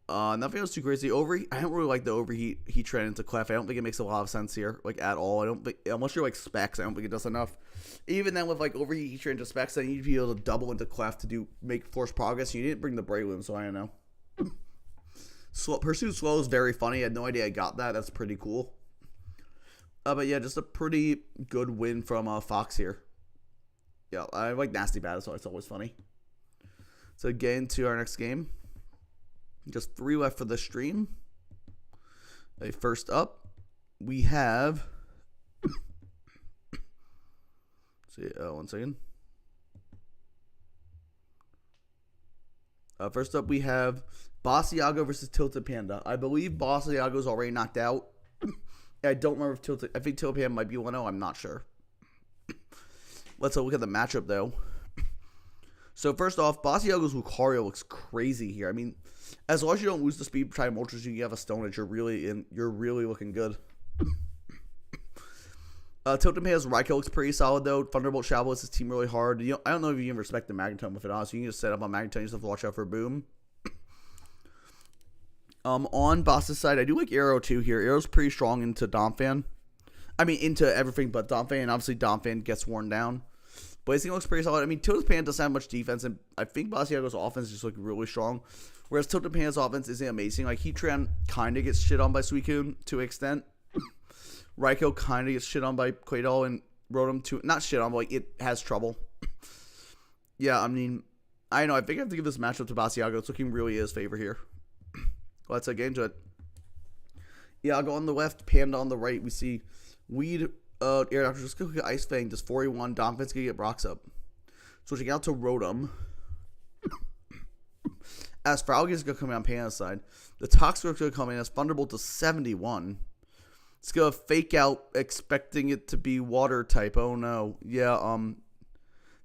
Nothing else too crazy. Overheat. I don't really like the overheat heat trend into Clef. I don't think it makes a lot of sense here, like, at all. I don't think, unless you're like Specs, I don't think it does enough. Even then, with like overheat heat trend into Specs, then you'd be able to double into Clef to make force progress. You didn't bring the Breloom, so I don't know. Pursuit Slow is very funny. I had no idea I got that. That's pretty cool. But yeah, just a pretty good win from Fox here. Yeah, I like Nasty Battle, so it's always funny. So get into our next game. Just 3 left for the stream. First up, we have. See, 1 second. First up, we have Bossiago versus Tilted Panda. I believe Bossiago is already knocked out. I don't remember if I think Tilted Panda might be 1-0. I'm not sure. Let's look at the matchup, though. So first off, Bossiago's Lucario looks crazy here. I mean, as long as you don't lose the speed time ultras, you have a Stone Edge. You're really looking good. Tilted Panda's Raikou looks pretty solid though. Thunderbolt Shadow his team really hard. I don't know if you can respect the Magneton with it, honestly. You can just set up on Magneton. You just have to watch out for Boom. On Boss's side, I do like Arrow too here. Arrow's pretty strong into Donphan. I mean, into everything but Donphan. And obviously, Donphan gets worn down. But his team looks pretty solid. I mean, Tilted Panda doesn't have much defense, and I think Bossiago's offense is just like really strong. Whereas Tilted Panda's offense isn't amazing. Like, Heatran kind of gets shit on by Suicune to an extent. Raikou kind of gets shit on by Quaidol, and Rotom to not shit on, but like it has trouble. Yeah, I mean, I know. I think I have to give this matchup to Bossiago. It's looking really his favor here. Let's get into it. Yeah, I'll go on the left, Panda on the right. We see Weed, Air Doctor just go get Ice Fang, does 41. Donphan's gonna get Brox up. Switching out to Rotom. As Fralga's gonna come in on Panda's side. The Toxic's gonna come in as Thunderbolt to 71. It's gonna fake out, expecting it to be water type. Oh no. Yeah,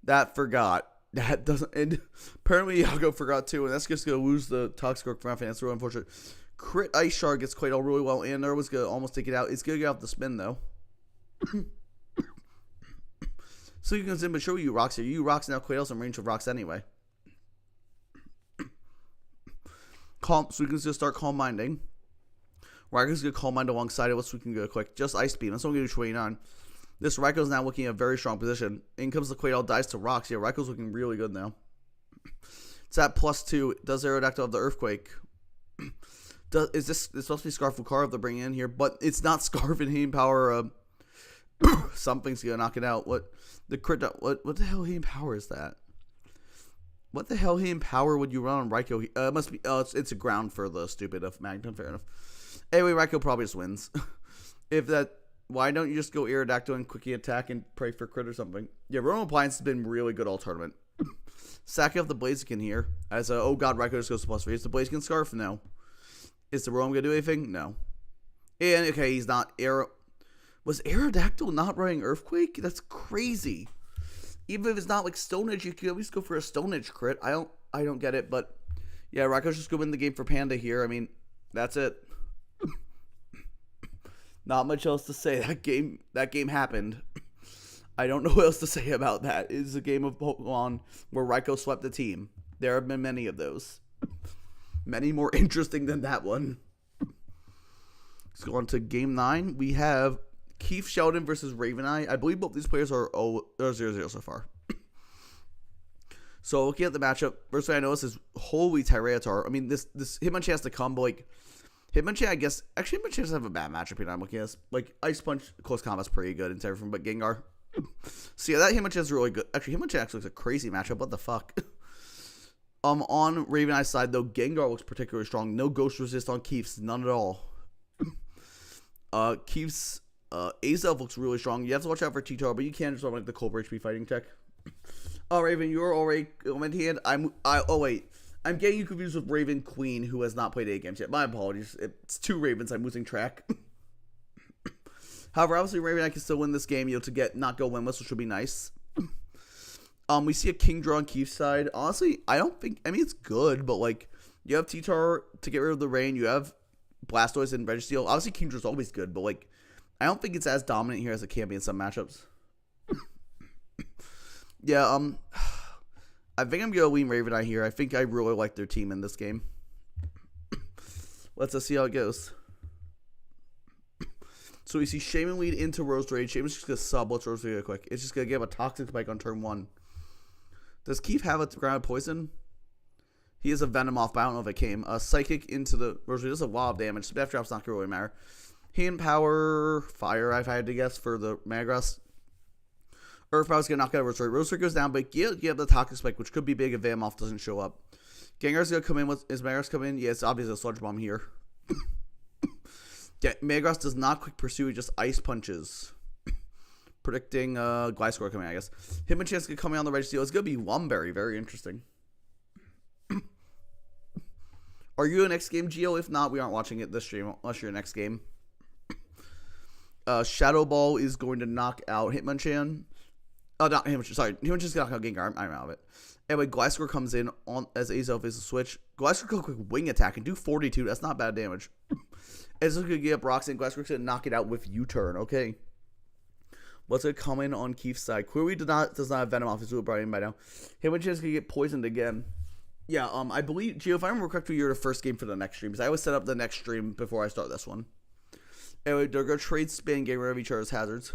that forgot. That doesn't, and apparently Yago forgot too, and that's just gonna lose the Toxic from Fan. That's really unfortunate. Crit Ice Shard gets Quaidol really well, and there was gonna almost take it out. It's gonna get off the spin though. So you can say, but show you rocks here. You rocks now. Quaidol's in range of rocks anyway. So we can just start Calm Minding. Raikou's gonna Calm Mind alongside of us. So we can go quick. Just Ice Beam. That's only gonna do 29. This Raikou's now looking at a very strong position. In comes the Quaidol, dies to rocks. Yeah, Raikou's looking really good now. It's at +2. Does Aerodactyl have the Earthquake? It's supposed to be Scarf Lucario they're bringing in here, but it's not Scarf and Healing Power. Something's gonna knock it out. What the hell Healing Power is that? What the hell Healing Power would you run on Raikou? It must be. It's a ground for the stupid of Magneton. Fair enough. Anyway, Raikou probably just wins. If that. Why don't you just go Aerodactyl and Quickie Attack and pray for crit or something? Yeah, Rotom Appliance has been really good all tournament. Sacking off the Blaziken here. As oh god, Raikou just goes to +3. Is the Blaziken Scarf? No. Is the Rotom going to do anything? No. And, okay, he's not Was Aerodactyl not running Earthquake? That's crazy. Even if it's not like Stone Edge, you can always go for a Stone Edge crit. I don't get it, but yeah, Raikou's just going to win the game for Panda here. I mean, that's it. Not much else to say. That game happened. I don't know what else to say about that. It is a game of Pokemon where Raikou swept the team. There have been many of those. Many more interesting than that one. Let's go on to game 9. We have Keith Sheldon versus Raveneye. I believe both these players are 0-0 so far. So looking at the matchup, first thing I noticed is holy Tyranitar. I mean, this Hitmonchan has to come, but like Hitmonchan, I guess actually Hitmonchan doesn't have a bad matchup here. I'm looking at this. Like Ice Punch, close combat's pretty good and everything, but Gengar. So yeah, that Hitmonchan is really good. Actually, Hitmonchan actually looks a crazy matchup. What the fuck? On Raveneye's side though, Gengar looks particularly strong. No ghost resist on Keith's, none at all. Keith's Azelf looks really strong. You have to watch out for T-Tar, but you can just like the Cobra HP fighting tech. Oh, Raven, you're already in hand. Oh wait, I'm getting you confused with Raven Queen, who has not played 8 games yet. My apologies. It's 2 Ravens. I'm losing track. However, obviously Raven I can still win this game, to not go winless, which would be nice. We see a Kingdra on Keith's side. Honestly, I mean it's good, but like you have T-Tar to get rid of the rain. You have Blastoise and Registeel. Obviously, Kingdra's always good, but like I don't think it's as dominant here as it can be in some matchups. Yeah, I think I'm gonna lean Raveneye here. I think I really like their team in this game. Let's see how it goes. So we see Shaman lead into Roserade. Shaman's just gonna sub. Let's Roserade real quick. It's just gonna give a Toxic Spike on turn 1. Does Keith have a ground poison? He has a Venomoth, but I don't know if it came. A Psychic into the Roserade does a lot of damage. Staff Drop's not gonna really matter. Hand Power, Fire, if I had to guess, for the Metagross. Earth Power's gonna knock out Roserade. Roserade goes down, but you have the Toxic Spike, which could be big if Venomoth doesn't show up. Gengar's gonna come in with. Is Metagross come in? Yeah, it's obviously a Sludge Bomb here. Yeah, Metagross does not quick pursue, he just Ice Punches. Predicting Gliscor coming, I guess. Hitmonchan's gonna come in on the Registeel. It's gonna be Wumberry, very interesting. Are you in next game, Geo? If not, we aren't watching it this stream unless you're next game. Shadow Ball is going to knock out Hitmonchan. Oh, not Hitmonchan. Sorry, Hitmonchan's gonna knock out Gengar. I'm out of it. Anyway, Gliscor comes in on as Azelf is a switch. Gliscor can quick wing attack and do 42. That's not bad damage. It's gonna get up Rocks and Gliscor's gonna knock it out with U-turn. Okay. What's gonna come in on Keith's side? Query does not have Venomoff. He's really brought in by now. Hitmonchan's gonna get poisoned again. Yeah. I believe Gio, if I remember correctly, you're the first game for the next stream because I always set up the next stream before I start this one. Anyway, they're gonna trade spin, get rid of each other's hazards.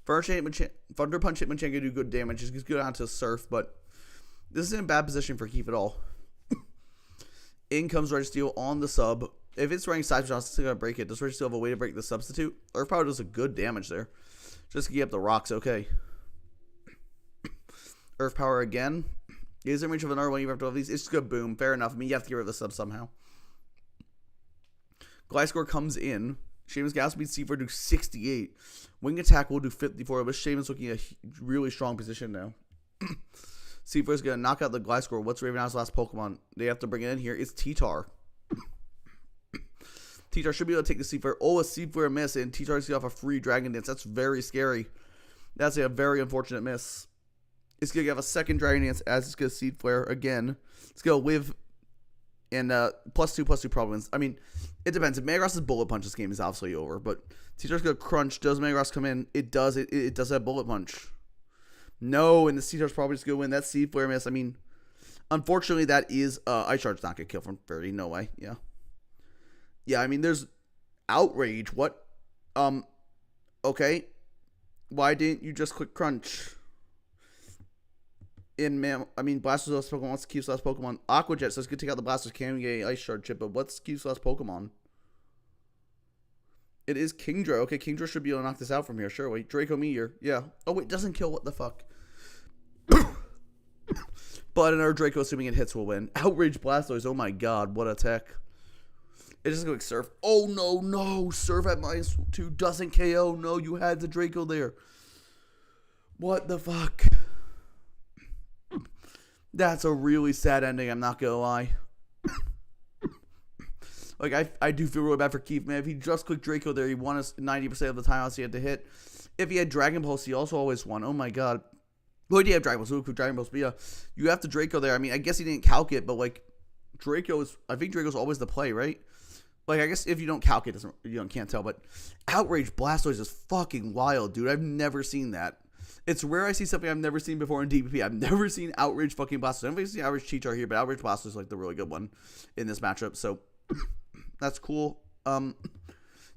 Thunder Punch Hitmonchan can do good damage. He's good onto Surf, but this isn't a bad position for Keith at all. In comes Registeel on the sub. If it's running Side Shots, it's going to break it. Does Registeel have a way to break the substitute? Earth Power does a good damage there. Just to get up the rocks, okay. Earth Power again. Is in range of another one even after all these? It's just going to boom. Fair enough. I mean, you have to get rid of the sub somehow. Gliscor comes in. Shaman's Gas Speed C4 do 68. Wing Attack will do 54, but Shaman's looking at a really strong position now. C4 is going to knock out the Gliscor. What's Raveneye's last Pokemon? They have to bring it in here. It's T-Tar. T-Tar should be able to take the C4. Oh, a C4 miss, and T-Tar's going to have a free Dragon Dance. That's very scary. That's a very unfortunate miss. It's going to have a second Dragon Dance as it's going to Seed Flare again. It's going to live in +2/+2 problems. I mean, it depends. If Metagross's Bullet Punch, this game is obviously over. But T-Tar's going to crunch. Does Metagross come in? It does. It does have Bullet Punch. No, and the T-Tar's probably just going to win. That Seed Flare miss. I mean, unfortunately, that is Ice Charge's not going to kill from 30. No way. Yeah. Yeah, I mean, there's Outrage. What? Okay. Why didn't you just click Crunch? Blasto's last Pokemon. What's Keith's last Pokemon? Aqua Jet, so it's going to take out the Blastoise. Can get Ice Shard chip, but what's Keith's last Pokemon? It is Kingdra. Okay, Kingdra should be able to knock this out from here. Sure, wait. Draco Meteor. Yeah. Oh, wait, doesn't kill. What the fuck? But another Draco, assuming it hits, will win. Outrage Blastoise. Oh my god, what a tech. It just goes Surf. Oh no. Surf at -2 doesn't KO. No, you had the Draco there. What the fuck? That's a really sad ending, I'm not gonna lie. Like, I do feel really bad for Keith, man. If he just clicked Draco there, he won us 90% of the time he had to hit. If he had Dragon Pulse, he also always won. Oh my god. Well, he did have Dragon Pulse, so quick Dragon Pulse, but yeah, you have the Draco there. I mean, I guess he didn't calc it, but like, I think Draco's always the play, right? Like, I guess if you don't calculate, can't tell, but Outrage Blastoise is fucking wild, dude. I've never seen that. It's rare I see something I've never seen before in DPP. I've never seen Outrage fucking Blastoise. I've never seen Outrage Cheetar here, but Outrage Blastoise is like the really good one in this matchup. So that's cool. Yeah,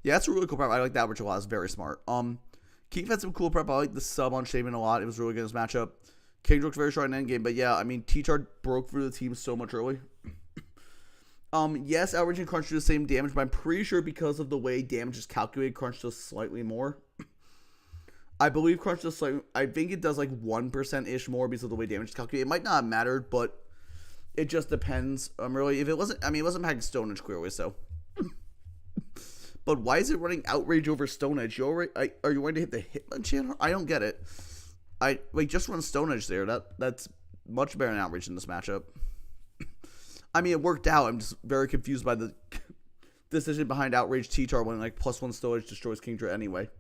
that's a really cool prep. I like that Outrage a lot. It's very smart. Keith had some cool prep. I like the sub on Shaman a lot. It was really good in this matchup. Kingdroke's very short in endgame, but yeah, I mean, T-Char broke through the team so much early. Yes, Outrage and Crunch do the same damage, but I'm pretty sure because of the way damage is calculated, Crunch does slightly more. I believe Crunch does slightly, I think it does like 1%-ish more because of the way damage is calculated. It might not have mattered, but it just depends. Really, if it wasn't, I mean, it wasn't packing Stone Edge clearly, so. But why is it running Outrage over Stone Edge? Are you going to hit the Hitmonchan channel? I don't get it. Just run Stone Edge there. That's much better than Outrage in this matchup. I mean, it worked out. I'm just very confused by the decision behind Outrage T-Tar when like +1 Stone Edge destroys Kingdra anyway.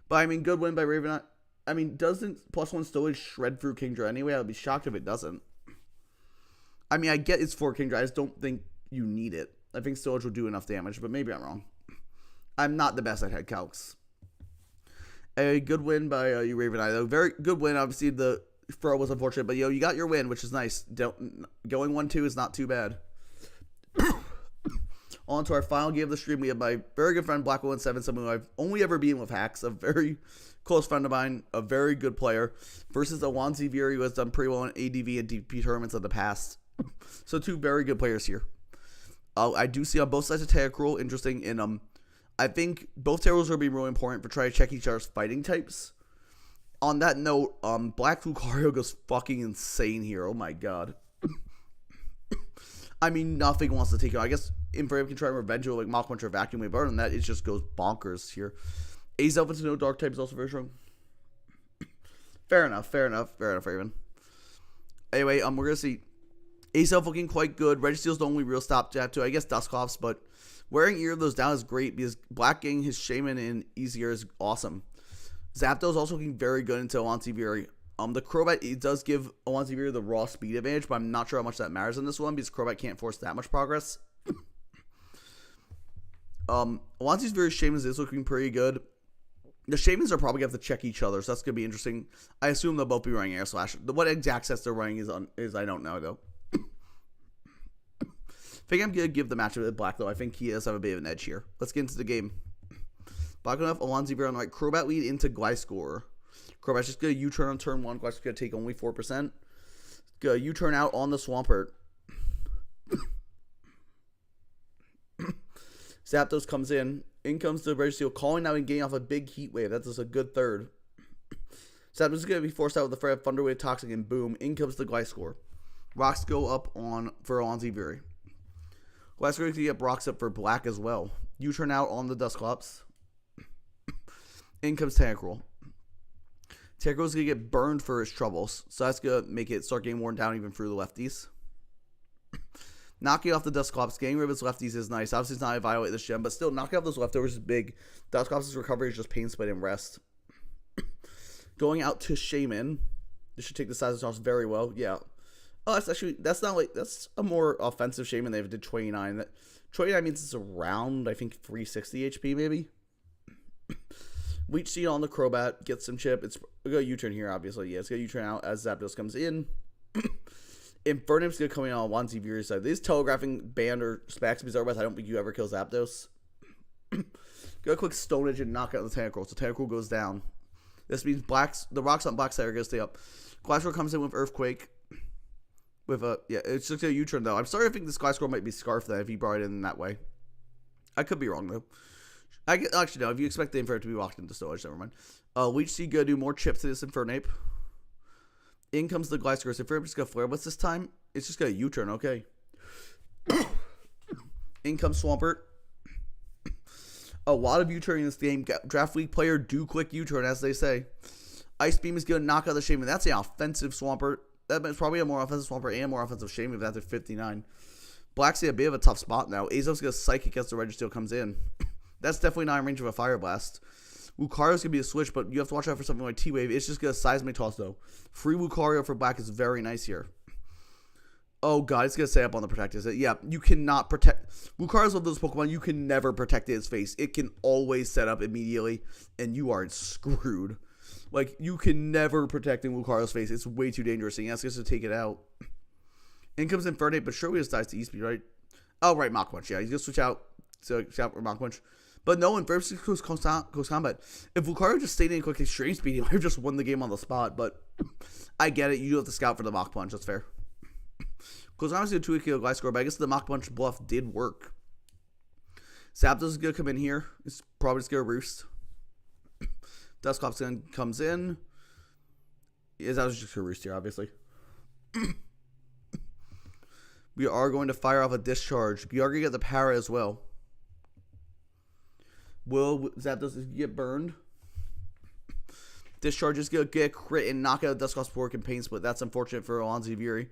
But I mean, good win by Ravenite. I mean, doesn't +1 Stone Edge shred through Kingdra anyway? I would be shocked if it doesn't. I mean, I get it's for Kingdra. I just don't think you need it. I think Stone Edge will do enough damage, but maybe I'm wrong. I'm not the best at head calcs. A good win by Ravenite, though. Very good win. Obviously, the throw was unfortunate, but you got your win, which is nice. Going 1-2 is not too bad. On to our final game of the stream. We have my very good friend Black117, someone who I've only ever beaten with hacks, a very close friend of mine, a very good player, versus Awanzi Viri, who has done pretty well in ADV and DP tournaments in the past. So two very good players here. I do see on both sides of Tentacruel, interesting in I think both Terrors will be really important for trying to check each other's fighting types. On that note, Black Lucario goes fucking insane here. Oh my god. I mean, nothing wants to take it. I guess Infrared can try and revenge it like Mach Punch or Vacuum Wave. Other than that, it just goes bonkers here. Ace Alpha to no Dark type is also very strong. Fair enough, Raven. Anyway, we're gonna see Ace Alpha looking quite good. Registeel's the only real stop to have to. I guess Dusclops, but wearing Ear of those down is great because Black getting his Shaman in easier is awesome. Zapdos also looking very good into Awanzi Viri. The Crobat, it does give Awanzi Viri the raw speed advantage, but I'm not sure how much that matters in this one because Crobat can't force that much progress. Awanzi Viri's Shamans is looking pretty good. The Shamans are probably going to have to check each other, so that's going to be interesting. I assume they'll both be running Air Slash. What exact sets they're running is I don't know, though. I think I'm going to give the matchup to Black, though. I think he does have a bit of an edge here. Let's get into the game. Black enough, Awanzi Viri on the right. Crobat lead into Gliscor. Crobat's just going to U-turn on turn 1. Gliscor's going to take only 4%. Going to U-turn out on the Swampert. Zapdos comes in. In comes the Registeel, calling out and getting off a big Heat Wave. That's just a good third. Zapdos is going to be forced out with the Fire Thunder Wave, Toxic, and boom. In comes the Gliscor. Rocks go up for Awanzi Viri. Gliscor going to get rocks up for Black as well. U-turn out on the Dusclops. In comes Tentacruel. Tentacruel's going to get burned for his troubles. So that's going to make it start getting worn down even through the lefties. Knocking off the Dusclops, getting rid of his lefties is nice. Obviously, it's not a violate this gem, but still, knocking off those leftovers is big. Dusclops' recovery is just Pain Split and rest. Going out to Shaman. This should take the size of the toss very well. Yeah. Oh, that's a more offensive Shaman. They did 29. 29 means it's around, I think, 360 HP maybe. Leech Seed on the Crobat, gets some chip. It's going to U-turn here, obviously. Yeah, it's going to U-turn out as Zapdos comes in. Infernim's going to come in on Awanzi Viri's side. This telegraphing band or Spax because otherwise I don't think you ever kill Zapdos. Go a quick Stone Edge and knock out the Tentacruel. So Tentacruel goes down. This means the rocks on Black's side are going to stay up. Gliscor comes in with Earthquake. It's just a U-turn though. I'm sorry, I think this Gliscor might be Scarf then if he brought it in that way. I could be wrong though. Actually, no. If you expect the Infernape to be locked into Stone Edge, never mind. Leech Seed gonna do more chips to this Infernape. In comes the Gliscor. So Infernape's gonna flare. What's this time? It's just gonna U-turn. Okay. In comes Swampert. A lot of U-turning in this game. Draft League player do quick U-turn, as they say. Ice Beam is gonna knock out the Shaman. That's an offensive Swampert. That's probably a more offensive Swampert and a more offensive Shaman if that's at 59. Black's in a bit of a tough spot now. Azov's gonna Psychic as the Registeel comes in. That's definitely not in range of a Fire Blast. Lucario's going to be a switch, but you have to watch out for something like T-Wave. It's just going to Seismic Toss, though. Free Lucario for Black is very nice here. Oh god, it's gonna stay up on the protect, is it? Yeah, you cannot protect. Lucario's one of those Pokemon you can never protect its face. It can always set up immediately, and you are screwed. Like, you can never protect Lucario's face. It's way too dangerous, and he asks us to take it out. In comes Infernape, but sure we just dies to E-Speed, right? Oh, right, Mach Punch. Yeah, he's gonna switch out or Mach Punch. But no, Infernape goes combat. If Lucario just stayed in quick extreme speed, he might have just won the game on the spot, but I get it. You do have to scout for the Mach Punch. That's fair. Because obviously a 2 KO Gliscor, but I guess the Mach Punch bluff did work. Zapdos is going to come in here. It's probably just going to roost. Dusclops comes in. Yeah, that was just going to roost here, obviously. We are going to fire off a Discharge. We are going to get the Para as well. Will Zapdos get burned? Discharge is going to get crit and knock out Dusclops before it can Pain Split. That's unfortunate for Alonzi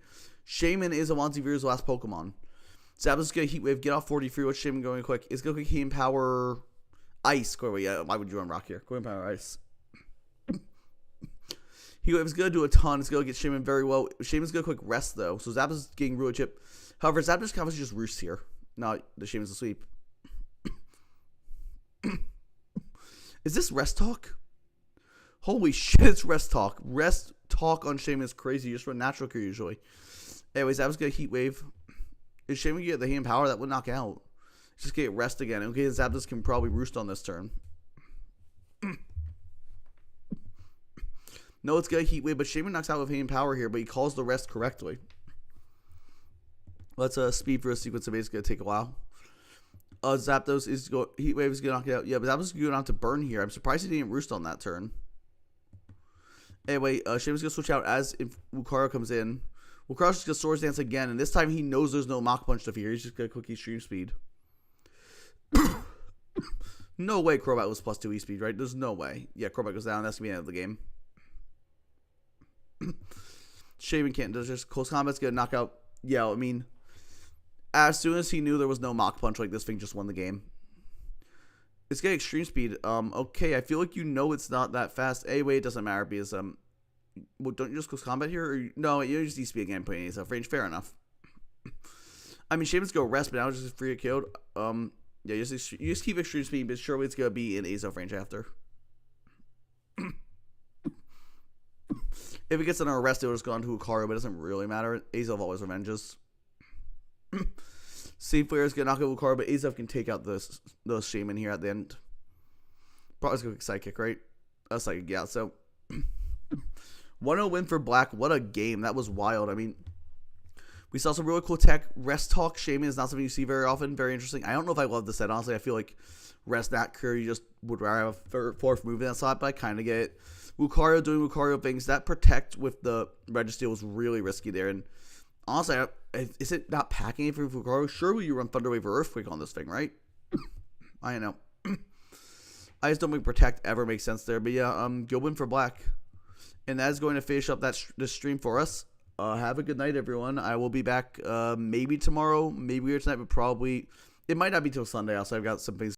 Shaman is Alonzi last Pokemon. Zapdos is going to Heat Wave, get off 43. What's Shaman going quick? It's going to Heat Power Ice. Go away. Yeah, why would you run Rock here? Go and Power Ice. Heat Wave is going to do a ton. It's going to get Shaman very well. Shaman's going to quick rest, though. So Zapdos is getting Ruin Chip. However, Zapdos can obviously just roost here. No, the Shaman's asleep. Is this Rest Talk? Holy shit, it's Rest Talk. Rest Talk on Shaman is crazy. You just run Natural Cure usually. Anyways, that was going to Heat Wave. If Shaman can get the hand power, that would knock out. Just get rest again. Okay, Zapdos can probably roost on this turn. No, it's going to Heat Wave, but Shaman knocks out with hand power here, but he calls the rest correctly. Let's speed for a sequence of it. It's going to take a while. Zapdos is going. Heat Wave is going to knock it out. Yeah, but Zapdos is going on to burn here. I'm surprised he didn't roost on that turn. Anyway, Shaman's going to switch out as if Lucario comes in. Lucario's just going to Swords Dance again, and this time he knows there's no Mach Punch to fear. He's just going to quick Extreme Speed. No way Crobat was plus 2 E-Speed, right? There's no way. Yeah, Crobat goes down. That's going to be the end of the game. Shaman can't. There's just close combat's going to knock out. Yeah, I mean, as soon as he knew there was no Mach Punch, like, this thing just won the game. It's getting Extreme Speed. Okay, I feel like you know it's not that fast. Anyway, it doesn't matter because, well, don't you just close combat here? Or no, you just E-Speed again, putting yourself range. Fair enough. I mean, Shaman's go rest, but now it's just free to kill. Yeah, you just keep Extreme Speed, but surely it's going to be in Azelf range after. If it gets an arrest, it would just go on to Lucario, but it doesn't really matter. Azelf always revenges. Sea Flare is going to knock out Lucario, but Azelf can take out those Shaman here at the end. Probably going to Psychic, right? Psychic, yeah. So, 1-0 win for Black. What a game. That was wild. I mean, we saw some really cool tech. Rest Talk Shaman is not something you see very often. Very interesting. I don't know if I love this set, honestly. I feel like Rest Nat Cure, you just would rather have a fourth move in that slot, but I kind of get it. Lucario doing Lucario things. That Protect with the Registeel was really risky there. And honestly, is it not packing it for Lucario? Surely you run Thunder Wave or Earthquake on this thing, right? I know. I just don't think Protect ever makes sense there. But yeah, good win for Black. And that is going to finish up this stream for us. Have a good night, everyone. I will be back maybe tomorrow, maybe later tonight, but probably it might not be till Sunday. Also, I've got some things